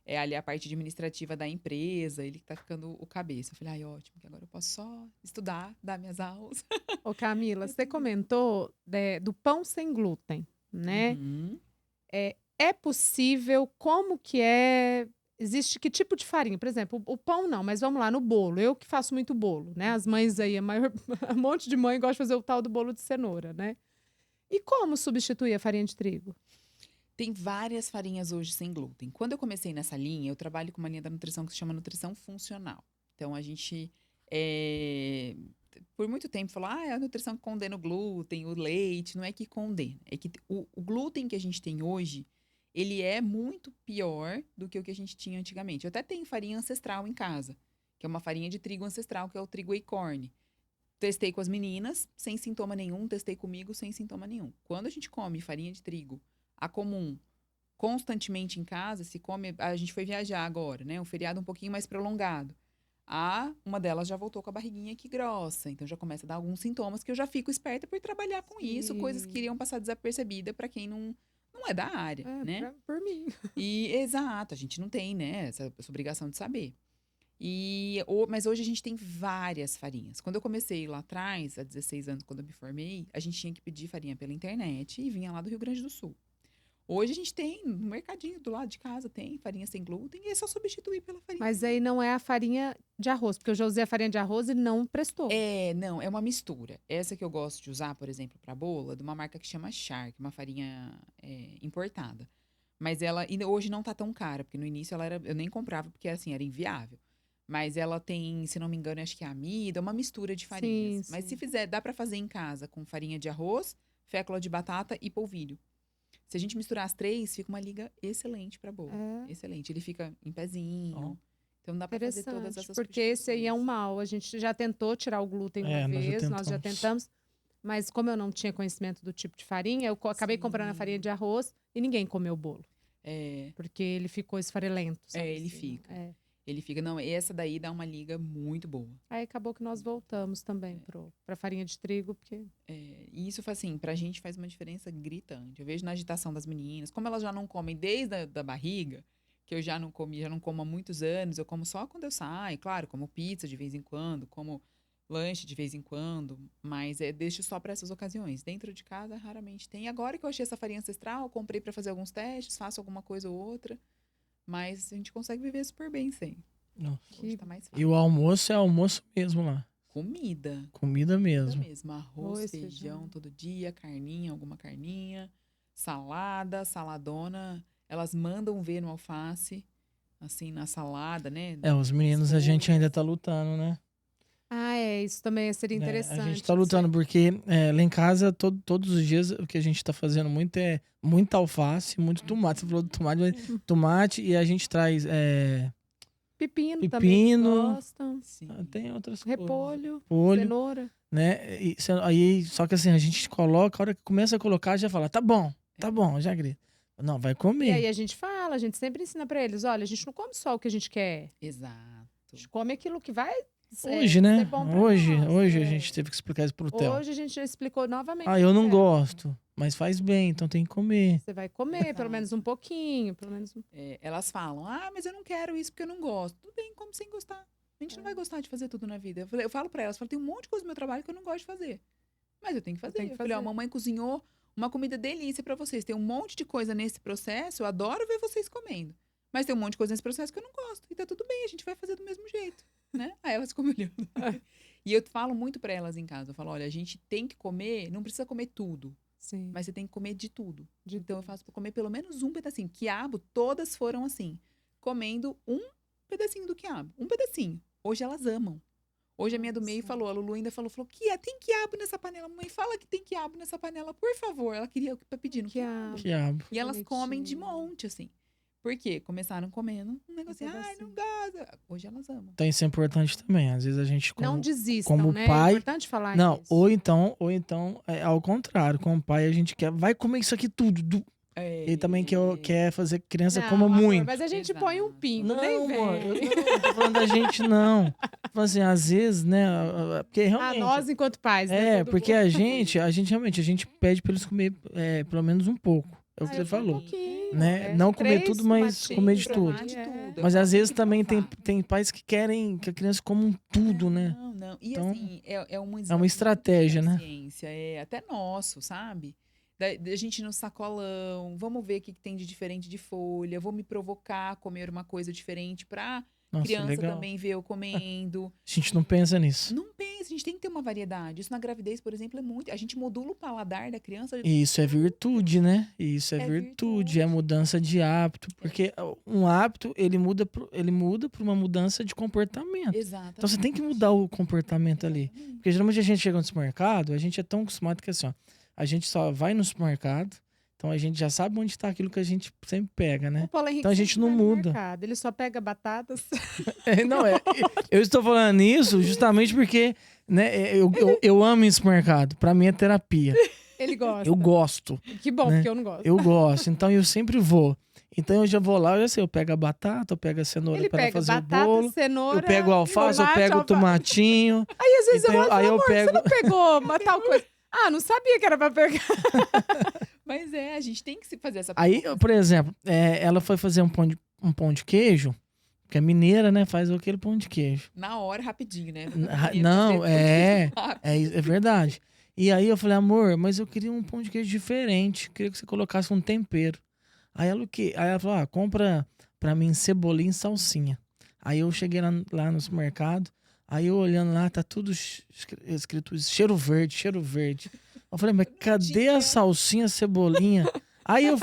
ali a parte administrativa da empresa, ele que tá ficando o cabeça. Eu falei, ai, ótimo, que agora eu posso só estudar, dar minhas aulas. Ô, Camila, você comentou do pão sem glúten, né? Uhum. É possível? Como que é? Existe que tipo de farinha? Por exemplo, o pão não, mas vamos lá, no bolo. Eu que faço muito bolo, né? As mães aí, um monte de mãe gosta de fazer o tal do bolo de cenoura, né? E como substituir a farinha de trigo? Tem várias farinhas hoje sem glúten. Quando eu comecei nessa linha, eu trabalho com uma linha da nutrição que se chama nutrição funcional. Então, a gente, por muito tempo, falou, é a nutrição que condena o glúten, o leite. Não é que condena, é que o glúten que a gente tem hoje, ele é muito pior do que o que a gente tinha antigamente. Eu até tenho farinha ancestral em casa, que é uma farinha de trigo ancestral, que é o trigo Acorn. Testei com as meninas, sem sintoma nenhum. Testei comigo, sem sintoma nenhum. Quando a gente come farinha de trigo, a comum, constantemente em casa, se come. A gente foi viajar agora, né? Um feriado um pouquinho mais prolongado. Uma delas já voltou com a barriguinha aqui grossa. Então já começa a dar alguns sintomas que eu já fico esperta por trabalhar com isso, coisas que iriam passar desapercebida para quem não é da área, né? Por mim. Exato, a gente não tem, né, essa obrigação de saber. Mas hoje a gente tem várias farinhas. Quando eu comecei lá atrás, há 16 anos, quando eu me formei, a gente tinha que pedir farinha pela internet e vinha lá do Rio Grande do Sul. Hoje a gente tem, no mercadinho do lado de casa, tem farinha sem glúten e é só substituir pela farinha. Mas aí não é a farinha de arroz, porque eu já usei a farinha de arroz e não prestou. Não, é uma mistura. Essa que eu gosto de usar, por exemplo, para bola, de uma marca que chama Shark, uma farinha importada. Mas ela hoje não tá tão cara, porque no início eu nem comprava, porque assim, era inviável. Mas ela tem, se não me engano, acho que é amida, uma mistura de farinhas. Sim, Mas sim. se fizer, dá para fazer em casa com farinha de arroz, fécula de batata e polvilho. Se a gente misturar as três, fica uma liga excelente para bolo. Excelente. Ele fica em pezinho. Então dá para fazer todas essas porque esse aí é um mal. A gente já tentou tirar o glúten uma vez, nós já tentamos. Mas como eu não tinha conhecimento do tipo de farinha, eu acabei comprando a farinha de arroz e ninguém comeu o bolo. Porque ele ficou esfarelento. Sabe ele assim, fica. Ele fica, não, essa daí dá uma liga muito boa. Aí acabou que nós voltamos também pra farinha de trigo, porque... E isso, assim, pra gente faz uma diferença gritante. Eu vejo na agitação das meninas, como elas já não comem desde a da barriga, que eu já não como há muitos anos. Eu como só quando eu saio, claro, como pizza de vez em quando, como lanche de vez em quando, mas deixo só para essas ocasiões. Dentro de casa, raramente tem. Agora que eu achei essa farinha ancestral, eu comprei para fazer alguns testes, faço alguma coisa ou outra, mas a gente consegue viver super bem sem. Nossa. Hoje tá mais E fácil. o almoço é almoço mesmo lá. Comida. Comida mesmo. Arroz, Arroz, feijão feijão. todo dia, carninha, alguma carninha, salada, saladona. Elas mandam ver no alface, assim, na salada, né? Os meninos a gente Folhas. ainda tá lutando, né? Isso também seria interessante. A gente tá lutando porque lá em casa, todos os dias, o que a gente tá fazendo muito é muita alface, muito tomate. Você falou do tomate, mas tomate e a gente traz Pepino também eles pepino. gostam. Sim. Tem outras coisas. Repolho, Repolho, cenoura. né? Aí, só que assim, a gente coloca, a hora que começa a colocar, já fala, tá bom, já grita. Não, vai E comer. aí a gente fala, a gente sempre ensina pra eles, olha, a gente não come só o que a gente quer. Exato. A gente come aquilo que vai Hoje, né? ser bom pra Hoje nós. a gente teve que explicar isso pro Theo. Hoje a gente já explicou novamente. Eu não pro Theo. gosto, mas faz bem, então tem que comer. Você vai comer, pelo menos um pouquinho, pelo menos um... Elas falam, mas eu não quero isso porque eu não gosto. Tudo bem, como sem gostar. A gente não vai gostar de fazer tudo na vida. Eu falo pra elas, tem um monte de coisa no meu trabalho que eu não gosto de fazer. Mas eu tenho que fazer. tenho que Eu falei, fazer. mamãe cozinhou uma comida delícia pra vocês. Tem um monte de coisa nesse processo, eu adoro ver vocês comendo. Mas tem um monte de coisa nesse processo que eu não gosto. E tá tudo bem, a gente vai fazer do mesmo jeito, né? Aí elas ficam me olhando. E eu falo muito pra elas em casa. Eu falo, olha, a gente tem que comer, não precisa comer tudo. Sim. Mas você tem que comer de tudo. Então eu faço pra comer pelo menos um pedacinho. Quiabo, todas foram assim. Comendo um pedacinho do quiabo. Um pedacinho. Hoje elas amam. Hoje a minha do meio falou, a Lulu ainda falou, tem quiabo nessa panela. Mamãe, fala que tem quiabo nessa panela, por favor. Ela queria, tá pedindo quiabo. Quiabo. E elas comem de Bonitinho. monte, assim. Por quê? Começaram comendo um negocinho. Não gosta. Hoje elas amam. Então isso é importante também. Às vezes a gente Não desistam, como né? pai- É importante falar Não, isso. ou então é ao contrário. Como pai a gente quer, vai comer isso aqui tudo. Ele também quer fazer que criança Não, coma amor, muito. Mas a gente põe um pingo, Não, nem vem. amor, eu não tô falando da gente, não. Tipo assim, às vezes, né, porque realmente... nós enquanto pais, né? Todo porque mundo. a gente realmente pede pra eles comer pelo menos um pouco. É o que você Eu como falou. um pouquinho, Né? Não comer 3 tudo, mas tomatinhos, comer de provar tudo. de tudo. Mas às vezes também tem pais que querem que a criança coma tudo, né? Não. E Então, assim, é uma é uma estratégia, né? consciência, é até nosso, sabe? Da gente no sacolão, vamos ver o que tem de diferente de folha, vou me provocar a comer uma coisa diferente pra Nossa, criança legal. também ver eu comendo. A gente não pensa nisso. Não pensa, a gente tem que ter uma variedade. Isso na gravidez, por exemplo, é muito. A gente modula o paladar da criança. E isso é virtude, né? Isso é É virtude, é mudança de hábito. Porque um hábito, ele muda pra uma mudança de comportamento. Exatamente. Então você tem que mudar o comportamento ali. Porque geralmente a gente chega no supermercado, a gente é tão acostumado que assim, ó, a gente só vai no supermercado, então a gente já sabe onde está aquilo que a gente sempre pega, né? O Paulo Henrique Então a gente sempre não vai no muda. mercado, ele só pega batatas. Eu estou falando isso justamente porque, né, eu amo esse mercado. Pra mim é terapia. Ele gosta. Eu gosto. Que bom, né? porque eu não gosto. Eu gosto. Então eu sempre vou. Então eu já vou lá, eu já sei, eu pego a batata, eu pego a cenoura Ele pra ela pega fazer batata, o bolo. cenoura, Eu pego o alface, eu tomate, pego o tomatinho. Aí às vezes Então, eu falo, aí eu amor, pego- você não pegou uma tal coisa. Não sabia que era pra pegar. Mas a gente tem que se fazer essa Aí, provocação. por exemplo, ela foi fazer um pão de queijo, porque é mineira, né? Faz aquele pão de queijo. Na hora, rapidinho, né? Não, é verdade. E aí eu falei, amor, mas eu queria um pão de queijo diferente. Queria que você colocasse um tempero. Aí ela o quê? Aí ela falou, compra pra mim cebolinha e salsinha. Aí eu cheguei lá no supermercado, aí eu olhando lá, tá tudo escrito cheiro verde, cheiro verde. Eu falei, mas cadê a salsinha, a cebolinha? Aí eu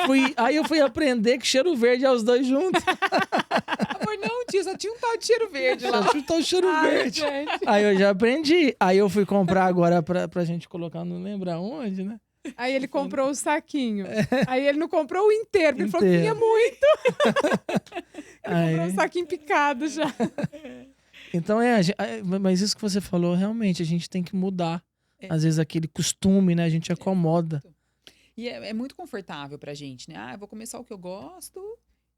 fui aprender que cheiro verde é os dois juntos. Amor, não, tio, só tinha um tal de cheiro verde lá. Só tá o cheiro verde. Gente. Aí eu já aprendi. Aí eu fui comprar agora pra gente colocar, não lembro aonde, né? Aí ele comprou o saquinho. Aí ele não comprou o inteiro, porque ele falou que tinha Inteiro. muito. Ele Aí- comprou um saquinho picado já. Então mas isso que você falou, realmente, a gente tem que mudar. Às vezes aquele costume, né? A gente acomoda. E é muito confortável pra gente, né? Eu vou comer só o que eu gosto.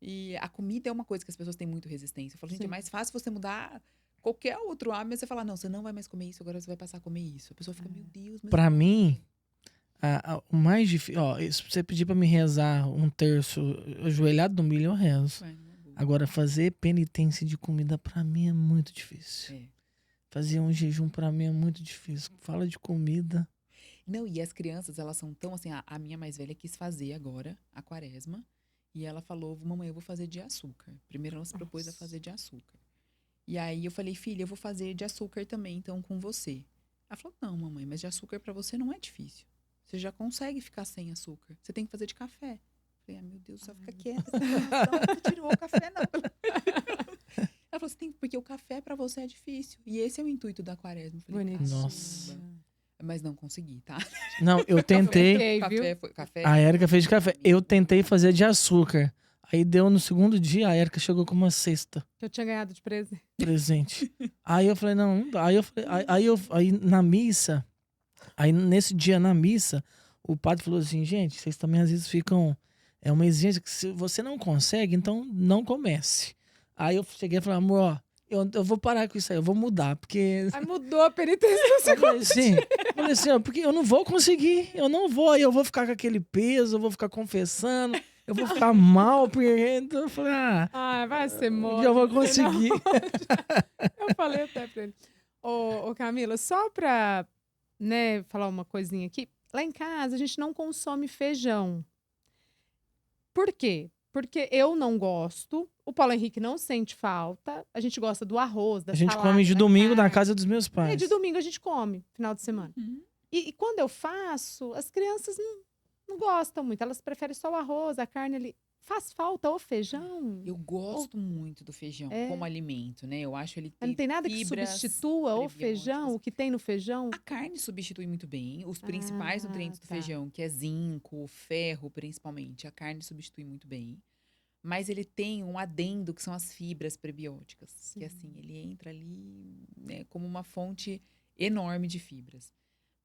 E a comida é uma coisa que as pessoas têm muito resistência. Eu falo, gente, é Sim. mais fácil você mudar qualquer outro hábito, mas você falar, não, você não vai mais comer isso, agora você vai passar a comer isso. A pessoa fica, meu Deus, mas Pra mim, o mais difícil... Ó, se você pedir pra me rezar um terço ajoelhado no milho, eu rezo. Vai, não é boa. Agora, fazer penitência de comida pra mim é muito difícil. É. Fazer um jejum pra mim é muito difícil. Fala de comida. Não, e as crianças, elas são tão assim, a minha mais velha quis fazer agora a quaresma, e ela falou, mamãe, eu vou fazer de açúcar. Primeiro ela se propôs a fazer de açúcar. E aí eu falei, filha, eu vou fazer de açúcar também, então, com você. Ela falou, não, mamãe, mas de açúcar pra você não é difícil. Você já consegue ficar sem açúcar. Você tem que fazer de café. Eu falei, meu Deus, só fica quieta. Você tirou o café, não. Ela falou, porque o café pra você é difícil. E esse é o intuito da quaresma. Eu falei, Bonitinho. Nossa. mas não consegui, tá? Não, eu tentei. Café. A Érica fez de café. Eu tentei fazer de açúcar. Aí deu no segundo dia, a Érica chegou com uma cesta Que eu tinha ganhado de presente. presente. Aí eu falei, não dá. Aí na missa, aí nesse dia na missa, o padre falou assim, gente, vocês também às vezes ficam... É uma exigência que se você não consegue, então não comece. Aí eu cheguei e falei, amor, ó, eu vou parar com isso aí, eu vou mudar, porque... Aí mudou a penitência do Eu segundo. falei assim, ó, porque eu não vou conseguir, eu vou ficar com aquele peso, eu vou ficar confessando, eu vou ficar mal, porque... Então eu falei, Vai ser um mole. dia eu vou conseguir. Eu falei até pra ele. Ô, Camila, só pra, né, falar uma coisinha aqui. Lá em casa, a gente não consome feijão. Por quê? Porque eu não gosto, o Paulo Henrique não sente falta, a gente gosta do arroz, da A gente salada, come de da domingo na carne. casa dos meus pais. De domingo a gente come, final de semana. Uhum. E quando eu faço, as crianças não gostam muito, elas preferem só o arroz, a carne ali. Faz falta o feijão? Eu gosto muito do feijão É. como alimento, né? Eu acho ele Não tem nada que fibras substitua o feijão, prebióticas. o que tem no feijão? A carne substitui muito bem. Os principais nutrientes do tá. feijão, que é zinco, ferro, principalmente, a carne substitui muito bem. Mas ele tem um adendo que são as fibras prebióticas. Sim. Que assim, ele entra ali, né, como uma fonte enorme de fibras.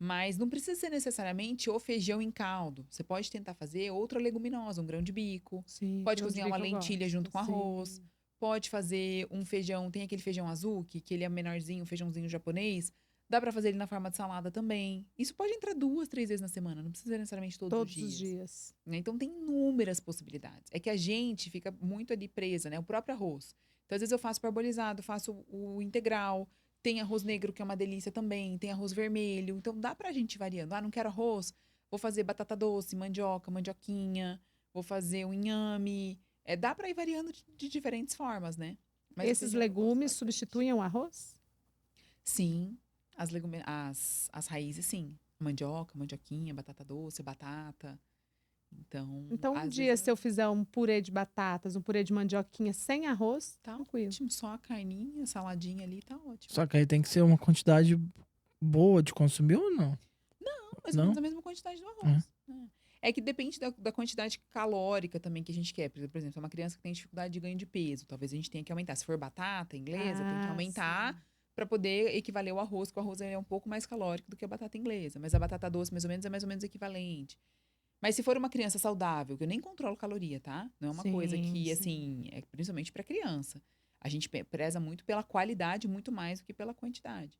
Mas não precisa ser necessariamente o feijão em caldo. Você pode tentar fazer outra leguminosa, um grão de bico. Sim, Pode grão de cozinhar uma bico eu lentilha gosto, junto com arroz. sim. Pode fazer um feijão, tem aquele feijão azuki, que ele é menorzinho, um feijãozinho japonês. Dá pra fazer ele na forma de salada também. Isso pode entrar 2, 3 vezes na semana, não precisa ser necessariamente todos os dias. Né? Então tem inúmeras possibilidades. É que a gente fica muito ali presa, né? O próprio arroz. Então, às vezes eu faço parbolizado, faço o integral. Tem arroz negro, que é uma delícia também. Tem arroz vermelho. Então, dá pra gente ir variando. Não quero arroz. Vou fazer batata doce, mandioca, mandioquinha. Vou fazer um inhame. Dá pra ir variando de diferentes formas, né? Mas Esses legumes substituem o arroz? Sim. As raízes, sim. Mandioca, mandioquinha, batata doce, batata. Então, um às dia, vezes se eu fizer um purê de batatas, um purê de mandioquinha sem arroz, tá tranquilo. ótimo. Só a carninha, saladinha ali, tá ótimo. Só que aí tem que ser uma quantidade boa de consumir ou não? Mais ou Não? menos a mesma quantidade do arroz. É que depende da quantidade calórica também que a gente quer. Por exemplo, uma criança que tem dificuldade de ganho de peso, talvez a gente tenha que aumentar. Se for batata inglesa, tem que aumentar para poder equivaler ao arroz, que o arroz é um pouco mais calórico do que a batata inglesa. Mas a batata doce, é mais ou menos equivalente. Mas se for uma criança saudável, que eu nem controlo caloria, tá? Não é uma coisa que, assim, é principalmente para criança. A gente preza muito pela qualidade, muito mais do que pela quantidade.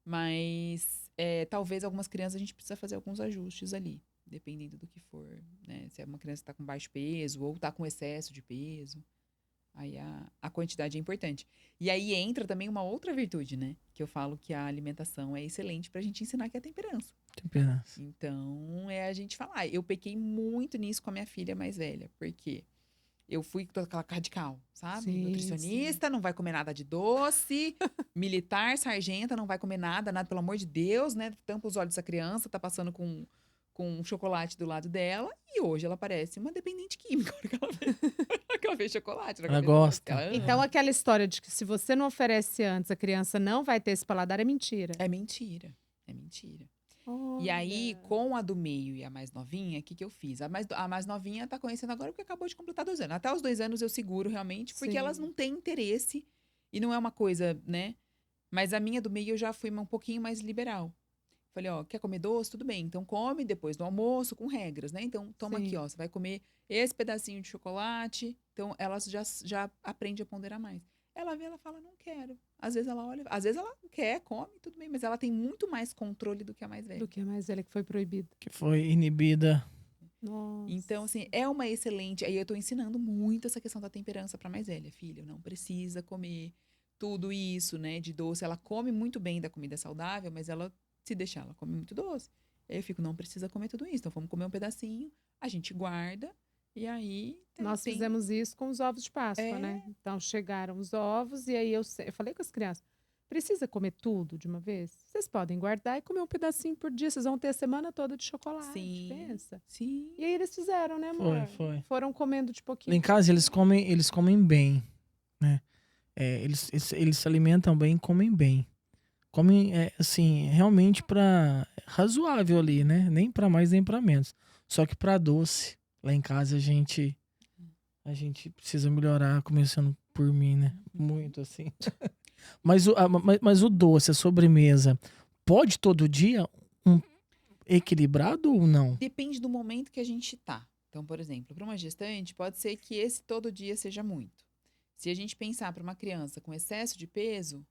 Mas talvez algumas crianças a gente precisa fazer alguns ajustes ali, dependendo do que for, né? Se é uma criança que está com baixo peso ou está com excesso de peso, aí a quantidade é importante. E aí entra também uma outra virtude, né? Que eu falo que a alimentação é excelente para a gente ensinar que é temperança. Temperança. Então, a gente falar. Eu pequei muito nisso com a minha filha mais velha, porque eu fui com aquela radical, sabe? Sim, Nutricionista, não vai comer nada de doce. Militar, sargenta, não vai comer nada, pelo amor de Deus, né? Tampa os olhos dessa criança, tá passando com um chocolate do lado dela. E hoje ela parece uma dependente química. Que ela fez chocolate. Ela gosta. Então, aquela história de que se você não oferece antes, a criança não vai ter esse paladar é mentira. É mentira. É mentira. E aí, com a do meio e a mais novinha, o que eu fiz? A mais novinha tá conhecendo agora porque acabou de completar 2 anos. Até os 2 anos eu seguro realmente, porque elas não têm interesse e não é uma coisa, né? Mas a minha do meio eu já fui um pouquinho mais liberal. Falei, ó, quer comer doce? Tudo bem. Então come depois do almoço com regras, né? Então toma aqui, ó, você vai comer esse pedacinho de chocolate. Então elas já aprendem a ponderar mais. Ela vê, ela fala, não quero. Às vezes ela olha, às vezes ela quer, come, tudo bem, mas ela tem muito mais controle do que a mais velha. Do que a mais velha que foi proibida. Que foi inibida. Nossa. Então, assim, é uma excelente. Aí eu tô ensinando muito essa questão da temperança pra mais velha. Filha, não precisa comer tudo isso, né, de doce. Ela come muito bem da comida saudável, mas ela, se deixar, ela come muito doce. Aí eu fico, não precisa comer tudo isso. Então, vamos comer um pedacinho, a gente guarda, e aí Nós fizemos isso com os ovos de Páscoa, né? Então, chegaram os ovos e aí eu falei com as crianças, precisa comer tudo de uma vez? Vocês podem guardar e comer um pedacinho por dia. Vocês vão ter a semana toda de chocolate, Sim, pensa. sim. E aí eles fizeram, né, amor? Foi. Foram comendo de pouquinho. Lá em casa eles comem bem, né? Eles se alimentam bem e comem bem. Comem, assim, realmente razoável ali, né? Nem pra mais, nem pra menos. Só que pra doce, lá em casa a gente precisa melhorar, começando por mim, né? Muito, assim. Mas o doce, a sobremesa, pode todo dia um equilibrado ou não? Depende do momento que a gente tá. Então, por exemplo, para uma gestante, pode ser que esse todo dia seja muito. Se a gente pensar para uma criança com excesso de peso,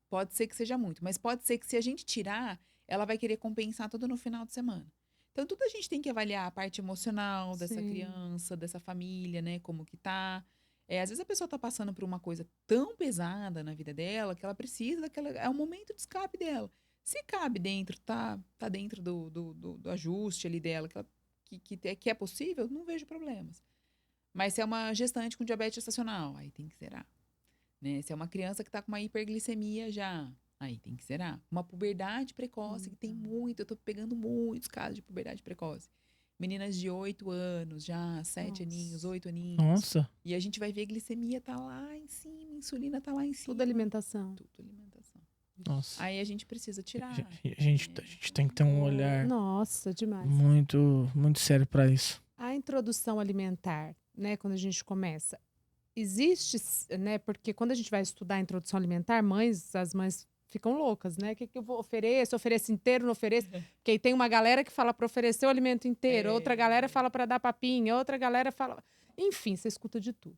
pode ser que seja muito. Mas pode ser que se a gente tirar, ela vai querer compensar tudo no final de semana. Então, tudo a gente tem que avaliar a parte emocional dessa Sim. criança, dessa família, né? Como que tá. Às vezes a pessoa tá passando por uma coisa tão pesada na vida dela que ela precisa daquela. É o momento de escape dela. Se cabe dentro, tá dentro do ajuste ali dela, que é possível, não vejo problemas. Mas se é uma gestante com diabetes gestacional, aí tem que zerar. Né? Se é uma criança que tá com uma hiperglicemia já, aí tem que zerar. Uma puberdade precoce, que tem muito, eu tô pegando muitos casos de puberdade precoce. Meninas de 8 anos já, 7 aninhos, 8 aninhos. Nossa. E a gente vai ver a glicemia tá lá em cima, a insulina tá lá em cima. Tudo alimentação. Tudo alimentação. Nossa. Aí a gente precisa tirar. A gente tem que ter um olhar Nossa, demais. muito, muito sério pra isso. A introdução alimentar, né, quando a gente começa, existe, né, porque quando a gente vai estudar a introdução alimentar, as mães ficam loucas, né? O que eu vou oferecer? Ofereço inteiro, não ofereço? Porque aí tem uma galera que fala para oferecer o alimento inteiro, outra galera fala para dar papinha, outra galera fala... Enfim, você escuta de tudo.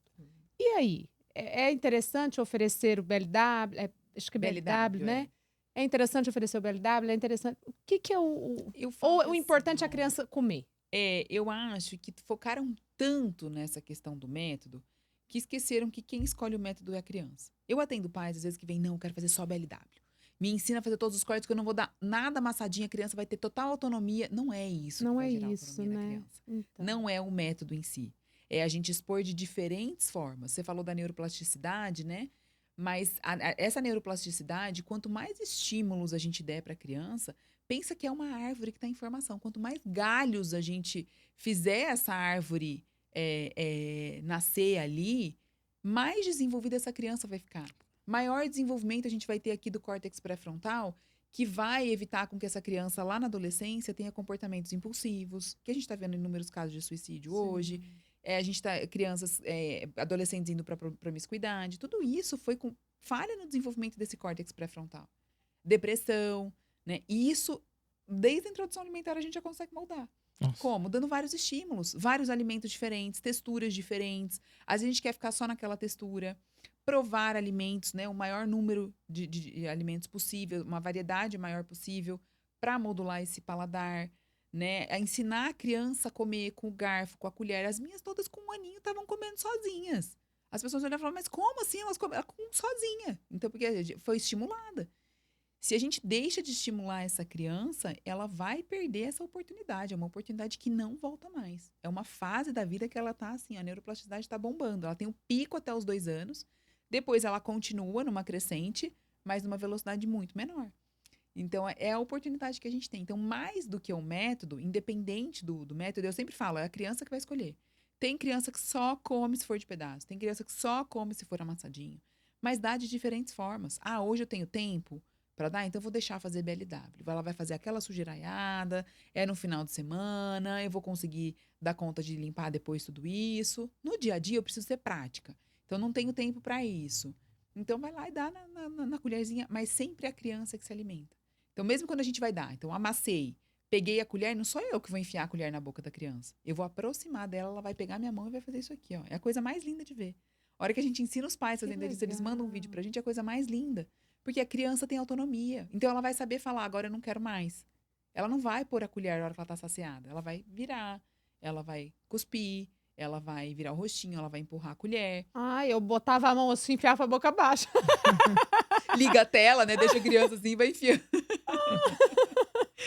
E aí? É interessante oferecer o BLW, acho que é BLW, né? É interessante oferecer o BLW, é interessante... O que é o importante é a criança comer? Eu acho que focaram tanto nessa questão do método que esqueceram que quem escolhe o método é a criança. Eu atendo pais, às vezes, que vêm, não, eu quero fazer só BLW. Me ensina a fazer todos os cortes que eu não vou dar nada amassadinha, a criança vai ter total autonomia. Não é isso não que vai é gerar isso, autonomia né? na criança. Então. Não é o método em si. É a gente expor de diferentes formas. Você falou da neuroplasticidade, né? Mas essa neuroplasticidade, quanto mais estímulos a gente der para a criança, pensa que é uma árvore que está em formação. Quanto mais galhos a gente fizer essa árvore nascer ali, mais desenvolvida essa criança vai ficar. Maior desenvolvimento a gente vai ter aqui do córtex pré-frontal, que vai evitar com que essa criança lá na adolescência tenha comportamentos impulsivos, que a gente está vendo inúmeros casos de suicídio hoje. A gente tá adolescentes indo para promiscuidade. Tudo isso foi com falha no desenvolvimento desse córtex pré-frontal. Depressão, né? E isso, desde a introdução alimentar, a gente já consegue moldar. Nossa. Como? Dando vários estímulos, vários alimentos diferentes, texturas diferentes. Às vezes a gente quer ficar só naquela textura. Provar alimentos, né? O maior número de alimentos possível, uma variedade maior possível, para modular esse paladar, né? A ensinar a criança a comer com o garfo, com a colher. As minhas todas com 1 aninho estavam comendo sozinhas. As pessoas olhavam e falavam, mas como assim? Elas comem sozinha. Então, porque foi estimulada. Se a gente deixa de estimular essa criança, ela vai perder essa oportunidade. É uma oportunidade que não volta mais. É uma fase da vida que ela tá assim, a neuroplasticidade está bombando. Ela tem um pico até os 2 anos. Depois ela continua numa crescente, mas numa velocidade muito menor. Então, é a oportunidade que a gente tem. Então, mais do que o método, independente do método, eu sempre falo, é a criança que vai escolher. Tem criança que só come se for de pedaço. Tem criança que só come se for amassadinho. Mas dá de diferentes formas. Ah, hoje eu tenho tempo para dar, então eu vou deixar fazer BLW. Ela vai fazer aquela sujeiraiada, no final de semana, eu vou conseguir dar conta de limpar depois tudo isso. No dia a dia, eu preciso ter prática. Então, não tenho tempo para isso. Então, vai lá e dá na colherzinha, mas sempre é a criança que se alimenta. Então, mesmo quando a gente vai dar, então, amassei, peguei a colher, não sou eu que vou enfiar a colher na boca da criança. Eu vou aproximar dela, ela vai pegar minha mão e vai fazer isso aqui, ó. É a coisa mais linda de ver. A hora que a gente ensina os pais fazendo isso, eles mandam um vídeo pra gente, é a coisa mais linda. Porque a criança tem autonomia. Então, ela vai saber falar, agora eu não quero mais. Ela não vai pôr a colher na hora que ela tá saciada. Ela vai virar. ela vai cuspir, ela vai virar o rostinho, ela vai empurrar a colher. Ai, eu botava a mão assim, enfiava a boca abaixo. Liga a tela, né? Deixa a criança assim e vai enfiando.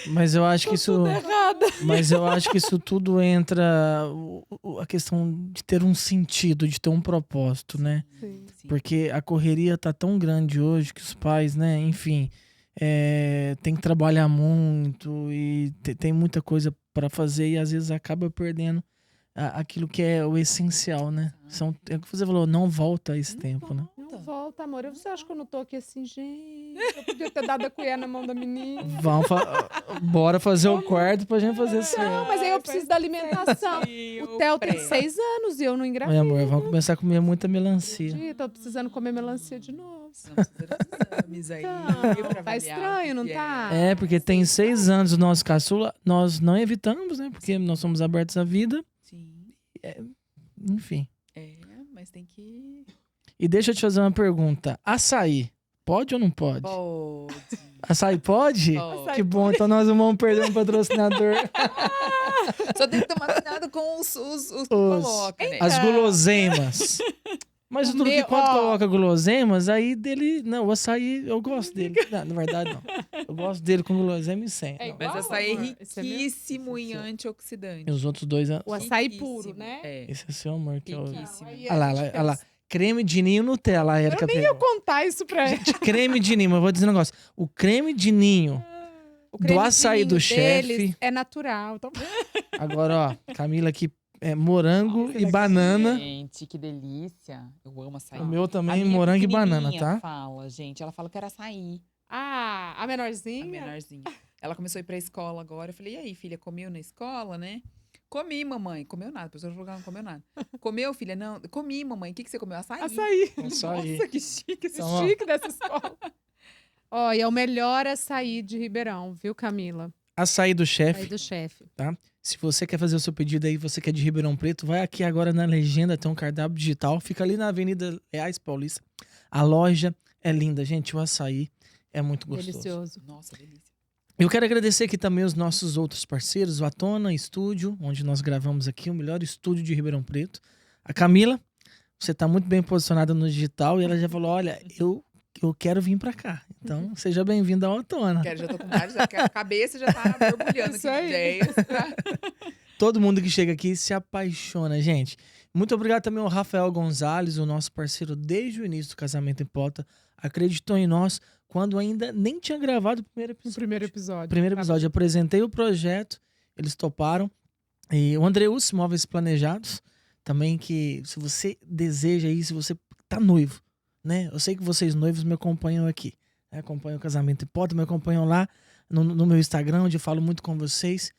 Mas eu acho que isso. Tudo errado. Mas eu acho que isso tudo entra a questão de ter um sentido, de ter um propósito, né? Sim. Porque a correria tá tão grande hoje que os pais, né, enfim, tem que trabalhar muito e tem muita coisa para fazer e às vezes acaba perdendo aquilo que é o essencial, né? É o que você falou, não volta esse tempo, né? Não volta, amor. Você acha que eu não tô aqui assim, gente? Eu podia ter dado a colher na mão da menina. Bora fazer o quarto pra gente fazer isso. Não, mas aí eu preciso da alimentação. O Theo tem 6 anos e eu não engravidei. Meu amor, vamos começar a comer muita melancia. Tô precisando comer melancia de novo. Não precisa dos exames aí. pra Tá avaliar estranho, o não que tá? É, porque tem 6 anos o nosso caçula, nós não evitamos, né? Porque nós somos abertos à vida, Sim. enfim. Mas tem que... E deixa eu te fazer uma pergunta. Açaí, pode ou não pode? Pode. Açaí pode? Pode. Que bom, então nós não vamos perder um patrocinador. Só tem que tomar cuidado com os que coloca, né? As guloseimas. Mas O tudo que meu, quando ó. coloca guloseimas, aí dele... Não, o açaí, eu gosto dele. Não, na verdade, não. Eu gosto dele com guloseima e sem. É não. igual, Mas açaí é amor? Esse é meu? riquíssimo em Esse é seu. antioxidante. E os outros dois... O açaí Riquíssimo. puro, né? É. Esse é seu, amor. Que eu... Riquíssimo. Aí Olha lá, a gente olha lá. fez- Creme de ninho Nutella, a Erika Eu nem pegou. ia contar isso pra ele. Gente, creme de ninho, mas eu vou dizer um negócio. O creme de ninho, O do creme de açaí do ninho chefe. deles é natural. Então... Agora, ó, Camila aqui, morango Nossa, e banana. Gente, que delícia. Eu amo açaí. O meu A também, minha morango e banana, pequenininha tá? fala, gente. Ela fala que era açaí, Ah, a a menorzinha? menorzinha. Ela começou a ir pra escola agora. Eu falei, e aí, filha, comeu na escola, né? Comi, mamãe. Comeu nada. A pessoa falou que ela não comeu nada. Comeu, filha? Não. Comi, mamãe. O que você comeu? Açaí. Açaí. Açaí. Nossa, que chique esse Então, ó. Chique dessa escola. Ó, e é o melhor açaí de Ribeirão, viu, Camila? Açaí do Açaí chefe. do chefe. Se você quer fazer o seu pedido aí, você que é de Ribeirão Preto, vai aqui agora na legenda, tem um cardápio digital. Fica ali na Avenida Reais Paulista. A loja é linda, gente. O açaí é muito gostoso. Delicioso. Nossa, delícia. Eu quero agradecer aqui também os nossos outros parceiros, o Atona Estúdio, onde nós gravamos aqui, o melhor estúdio de Ribeirão Preto. A Camila, você está muito bem posicionada no digital e ela já falou, olha, eu quero vir para cá. Então, seja bem-vinda ao Atona. Já tô com vários, a cabeça já tá borbulhando Isso aqui de aí. ideias. Todo mundo que chega aqui se apaixona, gente. Muito obrigado também ao Rafael Gonzalez, o nosso parceiro desde o início do Casamento em Pauta. Acreditou em nós quando ainda nem tinha gravado o primeiro No episódio. primeiro episódio. Primeiro episódio, eu apresentei o projeto, eles toparam. E o Andreus Móveis Planejados, também que se você deseja aí, se você tá noivo, né? Eu sei que vocês noivos me acompanham aqui, né? Acompanham o Casamento em Pauta, me acompanham lá no meu Instagram, onde eu falo muito com vocês.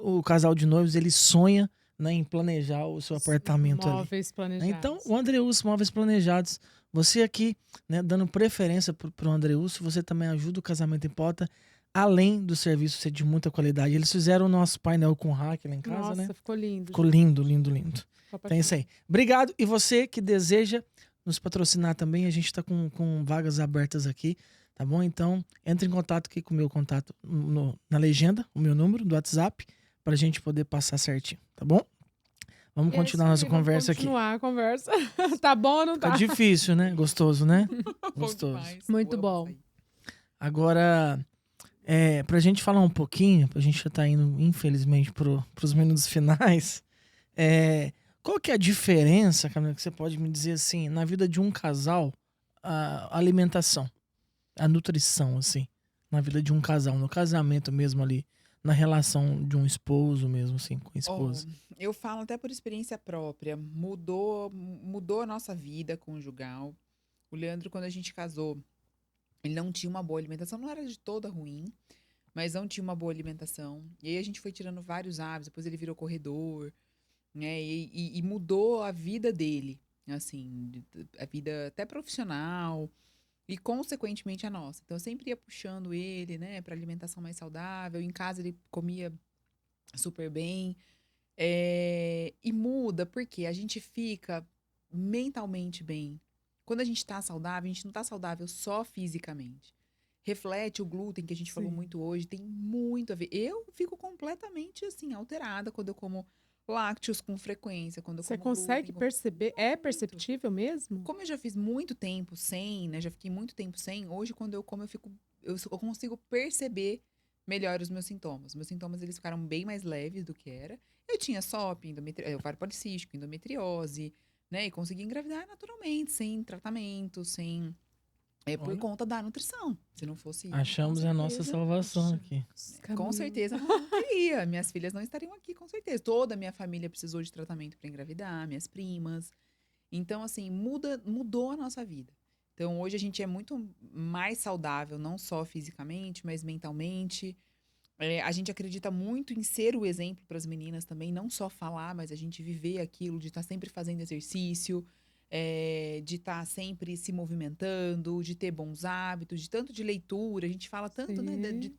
O casal de noivos, ele sonha, né, em planejar o seu apartamento ali. Móveis planejados. Então, o Andreus Móveis Planejados, você aqui, né, dando preferência pro Andreus, você também ajuda o Casamento em Pauta, além do serviço ser de muita qualidade. Eles fizeram o nosso painel com hack lá em casa, Nossa, né? ficou lindo. Ficou lindo, lindo, lindo. Ficou Então é isso aí. Obrigado. E você que deseja nos patrocinar também, a gente tá com vagas abertas aqui, tá bom? Então, entre em contato aqui com o meu contato na legenda, o meu número do WhatsApp, pra gente poder passar certinho, tá bom? Vamos continuar nossa conversa aqui. Continuar a conversa. Tá bom ou não Fica tá? difícil, né? Gostoso, né? Bom Gostoso. demais. Muito Eu amo bom. açaí. Agora, pra gente falar um pouquinho, a gente já tá indo, infelizmente, pros minutos finais. Qual que é a diferença, Camila, que você pode me dizer assim, na vida de um casal, a alimentação, a nutrição, assim, na vida de um casal, no casamento mesmo ali, na relação de um esposo mesmo, assim, com a esposa? Eu falo até por experiência própria. Mudou a nossa vida conjugal. O Leandro, quando a gente casou, ele não tinha uma boa alimentação. Não era de toda ruim, mas não tinha uma boa alimentação. E aí a gente foi tirando vários hábitos. Depois ele virou corredor, né? E mudou a vida dele, assim, a vida até profissional e consequentemente a nossa. Então eu sempre ia puxando ele, né, para alimentação mais saudável. Em casa ele comia super bem. E muda porque a gente fica mentalmente bem. Quando a gente tá saudável, a gente não tá saudável só fisicamente. reflete o glúten, que a gente falou Sim. muito hoje, tem muito a ver. Eu fico completamente, assim, alterada quando eu como lácteos com frequência, quando eu Você como consegue glúten. perceber? É Muito. perceptível mesmo? Como eu já fiz muito tempo sem, né? Já fiquei muito tempo sem, hoje quando eu como eu consigo perceber melhor os meus sintomas. Meus sintomas, eles ficaram bem mais leves do que era. Eu tinha SOP, ovário policístico, endometriose, né? E consegui engravidar naturalmente, sem tratamento, sem... por Olha. conta da nutrição. Se não fosse isso, Achamos com a nossa certeza, salvação aqui. com Camila. certeza não teria. Minhas filhas não estariam aqui, com certeza. Toda a minha família precisou de tratamento para engravidar, minhas primas. Então, assim, mudou a nossa vida. Então, hoje a gente é muito mais saudável, não só fisicamente, mas mentalmente. A gente acredita muito em ser o exemplo para as meninas também, não só falar, mas a gente viver aquilo, de estar sempre fazendo exercício, de estar sempre se movimentando, de ter bons hábitos, de tanto de leitura. A gente fala tanto, né, de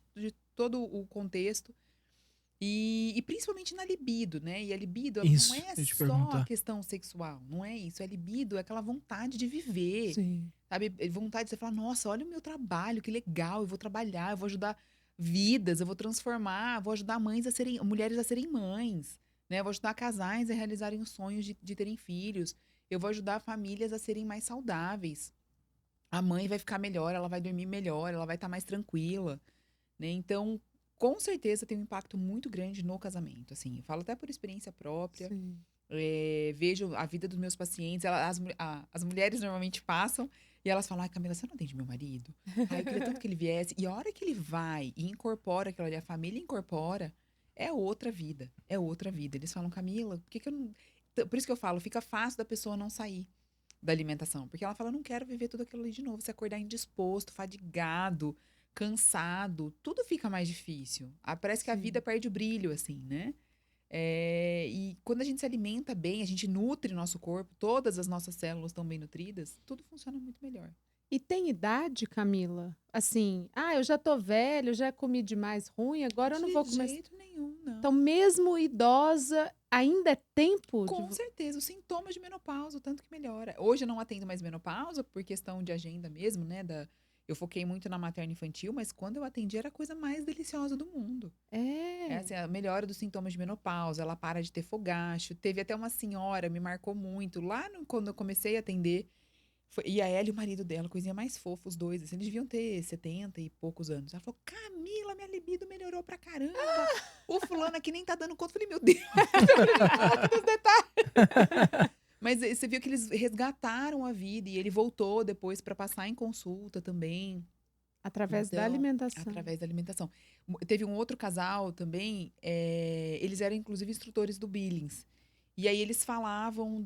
todo o contexto. E principalmente na libido, né? E a libido, ela Isso, não é eu ia te só a perguntar. questão sexual, não é isso. A libido é aquela vontade de viver, Sim. sabe? Vontade de você falar, nossa, olha o meu trabalho, que legal, eu vou trabalhar, eu vou ajudar vidas, eu vou transformar, vou ajudar mulheres a serem mães, né? Eu vou ajudar casais a realizarem os sonhos de terem filhos. Eu vou ajudar famílias a serem mais saudáveis. A mãe vai ficar melhor, ela vai dormir melhor, ela vai estar mais tranquila, né? Então, com certeza tem um impacto muito grande no casamento, assim. Eu falo até por experiência própria. Sim. Vejo a vida dos meus pacientes, as mulheres normalmente passam e elas falam, ai, Camila, você não atende meu marido? Ai, eu queria tanto que ele viesse. E a hora que ele vai e incorpora aquilo ali, a família incorpora, é outra vida. É outra vida. Eles falam, Camila, por que que eu não... Por isso que eu falo, fica fácil da pessoa não sair da alimentação. Porque ela fala, não quero viver tudo aquilo ali de novo. Você acordar indisposto, fadigado, cansado, tudo fica mais difícil. Parece que a Sim. vida perde o brilho, assim, né? E quando a gente se alimenta bem, a gente nutre nosso corpo, todas as nossas células estão bem nutridas, tudo funciona muito melhor. E tem idade, Camila? Assim, eu já tô velho, já comi demais ruim, agora eu não vou De comer. jeito nenhum, não. Então, mesmo idosa, ainda é tempo Com certeza, os sintomas de menopausa, o tanto que melhora. Hoje eu não atendo mais menopausa por questão de agenda mesmo, né? Eu foquei muito na materna infantil, mas quando eu atendi era a coisa mais deliciosa do mundo. Assim, a melhora dos sintomas de menopausa, ela para de ter fogacho. Teve até uma senhora, me marcou muito, quando eu comecei a atender, e a ela e o marido dela, coisinha mais fofa, os dois, assim, eles deviam ter 70 e poucos anos. Ela falou, Camila, minha libido melhorou pra caramba. O fulano aqui nem tá dando conta. Eu falei, meu Deus, dos detalhes. Mas você viu que eles resgataram a vida e ele voltou depois pra passar em consulta também. através da Então, alimentação. através da alimentação. Teve um outro casal também, eles eram inclusive instrutores do Billings. E aí eles falavam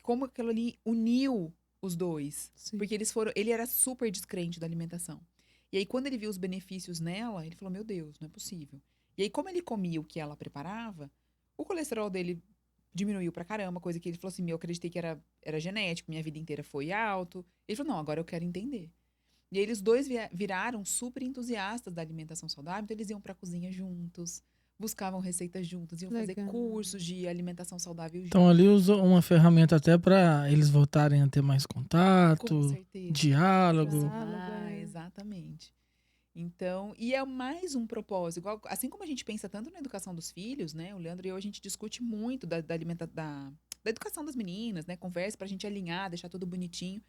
como aquilo ali uniu os dois. Sim. Porque ele era super descrente da alimentação. E aí quando ele viu os benefícios nela, ele falou, meu Deus, não é possível. E aí como ele comia o que ela preparava, o colesterol dele diminuiu pra caramba, coisa que ele falou assim, eu acreditei que era genético, minha vida inteira foi alto. Ele falou, não, agora eu quero entender. E aí eles dois viraram super entusiastas da alimentação saudável, então eles iam pra cozinha juntos, buscavam receitas juntos, iam fazer Legal. cursos de alimentação saudável Então ali usou uma ferramenta até para eles voltarem a ter mais com contato, certeza. diálogo. Exatamente. Então, e é mais um propósito. Assim como a gente pensa tanto na educação dos filhos, né? O Leandro e eu, a gente discute muito da educação das meninas, né? Conversa pra gente alinhar, deixar tudo bonitinho.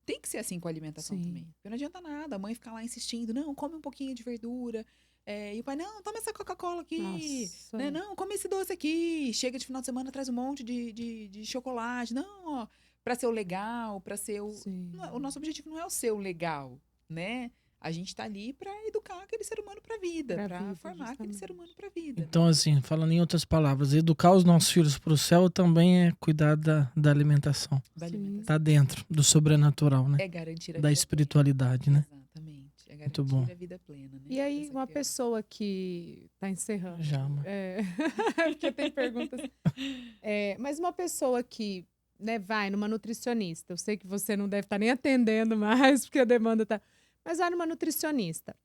Tem que ser assim com a alimentação Sim. também. Porque não adianta nada a mãe ficar lá insistindo, não, come um pouquinho de verdura. E o pai, não, toma essa Coca-Cola aqui. Nossa. Né? Não, come esse doce aqui. Chega de final de semana, traz um monte de chocolate. Não, ó, pra ser o legal, pra ser o... Sim. O nosso objetivo não é o ser o legal, né? A gente tá ali pra educar aquele ser humano pra vida, pra formar aquele ser humano pra vida. Então, assim, falando em outras palavras, educar os nossos filhos pro céu também é cuidar da alimentação. Da Sim. alimentação. Tá dentro do sobrenatural, né? É garantir a Da vida espiritualidade, plena. né? Exatamente. É Muito garantir bom. a vida plena, né? E aí, Essa uma que é pessoa que tá encerrando. Já, mano. Porque tem perguntas. Mas uma pessoa que, né, vai numa nutricionista. Eu sei que você não deve estar nem atendendo mais, porque a demanda tá. Mas vai numa nutricionista.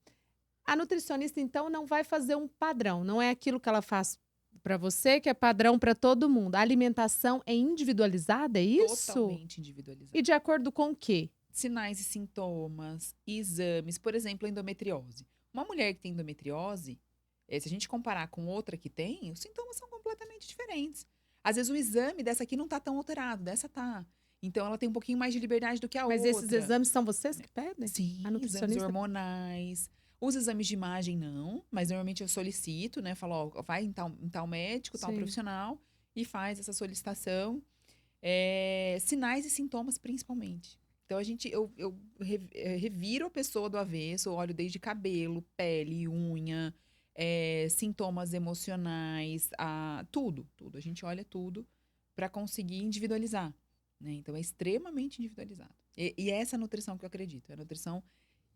A nutricionista, então, não vai fazer um padrão. Não é aquilo que ela faz para você, que é padrão para todo mundo. A alimentação é individualizada, é isso? totalmente individualizada. E de acordo com o quê? sinais e sintomas, exames, por exemplo, endometriose. Uma mulher que tem endometriose, se a gente comparar com outra que tem, os sintomas são completamente diferentes. Às vezes o exame dessa aqui não tá tão alterado, dessa tá. Então ela tem um pouquinho mais de liberdade do que a Mas outra. esses exames são vocês que pedem? Sim, A exames nutricionista? hormonais. Os exames de imagem não, mas normalmente eu solicito, né? Falo, ó, vai em tal médico, tal Sim. profissional e faz essa solicitação. Sinais e sintomas, principalmente. Então, eu reviro a pessoa do avesso, eu olho desde cabelo, pele, unha, sintomas emocionais, tudo. A gente olha tudo para conseguir individualizar, né? Então, é extremamente individualizado. E é essa nutrição que eu acredito. É a nutrição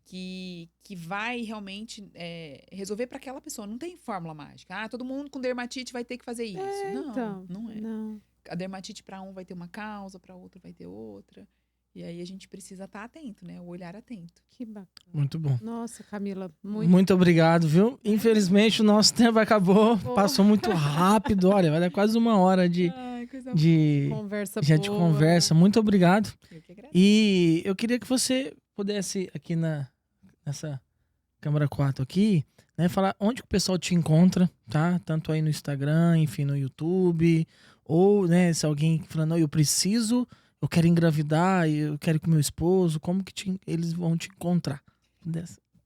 que vai realmente resolver para aquela pessoa. Não tem fórmula mágica. Todo mundo com dermatite vai ter que fazer isso. Não é. Não. A dermatite para um vai ter uma causa, para outro vai ter outra. E aí a gente precisa estar atento, né? O olhar atento. Que bacana. Muito bom. Nossa, Camila, Muito obrigado, viu? Infelizmente o nosso tempo acabou, passou muito rápido. Olha, vai dar quase 1 hora de conversa gente boa. conversa. Muito obrigado. Eu que agradeço. E eu queria que você pudesse aqui nessa câmera 4 aqui, né, falar onde que o pessoal te encontra, tá? Tanto aí no Instagram, enfim, no YouTube, ou, né, se alguém falando, não, eu quero engravidar, eu quero ir com meu esposo, como que eles vão te encontrar?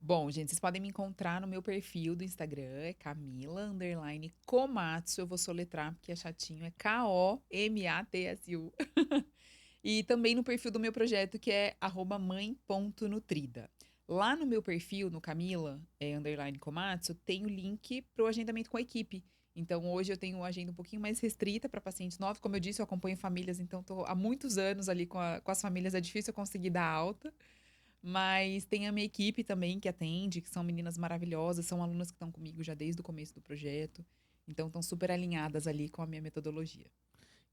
Bom, gente, vocês podem me encontrar no meu perfil do Instagram, é Camila_Komatsu. Eu vou soletrar porque é chatinho, é KOMATSU. E também no perfil do meu projeto, que é @mãe.nutrida. Lá no meu perfil, no Camila _Komatsu, tem o link para o agendamento com a equipe. Então, hoje eu tenho uma agenda um pouquinho mais restrita para pacientes novos. Como eu disse, eu acompanho famílias, então estou há muitos anos ali com as famílias. É difícil eu conseguir dar alta. Mas tem a minha equipe também que atende, que são meninas maravilhosas. São alunas que estão comigo já desde o começo do projeto. Então, estão super alinhadas ali com a minha metodologia.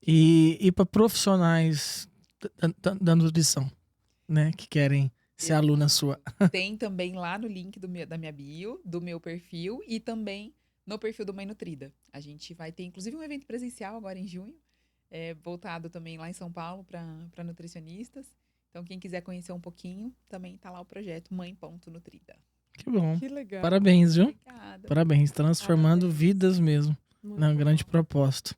E para profissionais da nutrição, né, que querem ser aluna sua. Tem também lá no link da minha bio, do meu perfil, e também no perfil do Mãe Nutrida. A gente vai ter, inclusive, um evento presencial agora em junho, voltado também lá em São Paulo para nutricionistas. Então, quem quiser conhecer um pouquinho, também tá lá o projeto Mãe.nutrida. Que bom. Que legal. Parabéns, viu? Obrigada. Parabéns, transformando vidas mesmo. Muito É um grande bom. propósito.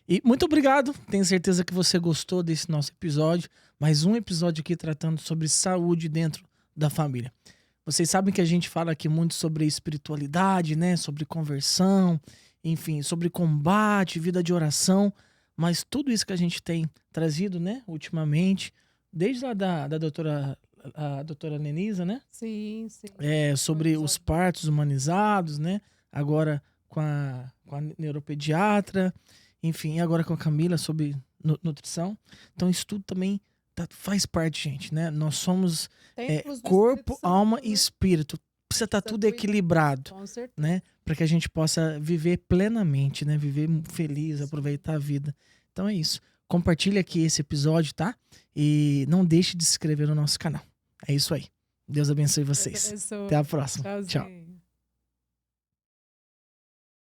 E muito obrigado. Tenho certeza que você gostou desse nosso episódio. Mais um episódio aqui tratando sobre saúde dentro da família. Vocês sabem que a gente fala aqui muito sobre espiritualidade, né? Sobre conversão, enfim, sobre combate, vida de oração. Mas tudo isso que a gente tem trazido, né? Ultimamente, desde lá da doutora Nenisa, né? Sim. Sobre os partos humanizados, né? Agora com a neuropediatra, enfim, agora com a Camila sobre nutrição. Então isso tudo também faz parte, gente, né? Nós somos corpo, alma e espírito. Precisa estar tudo equilibrado, Com certeza. né? Para que a gente possa viver plenamente, né? Viver feliz, aproveitar a vida. Então é isso. Compartilhe aqui esse episódio, tá? E não deixe de se inscrever no nosso canal. É isso aí. Deus abençoe vocês. Deus abençoe. Até a próxima. Tchauzinho. Tchau.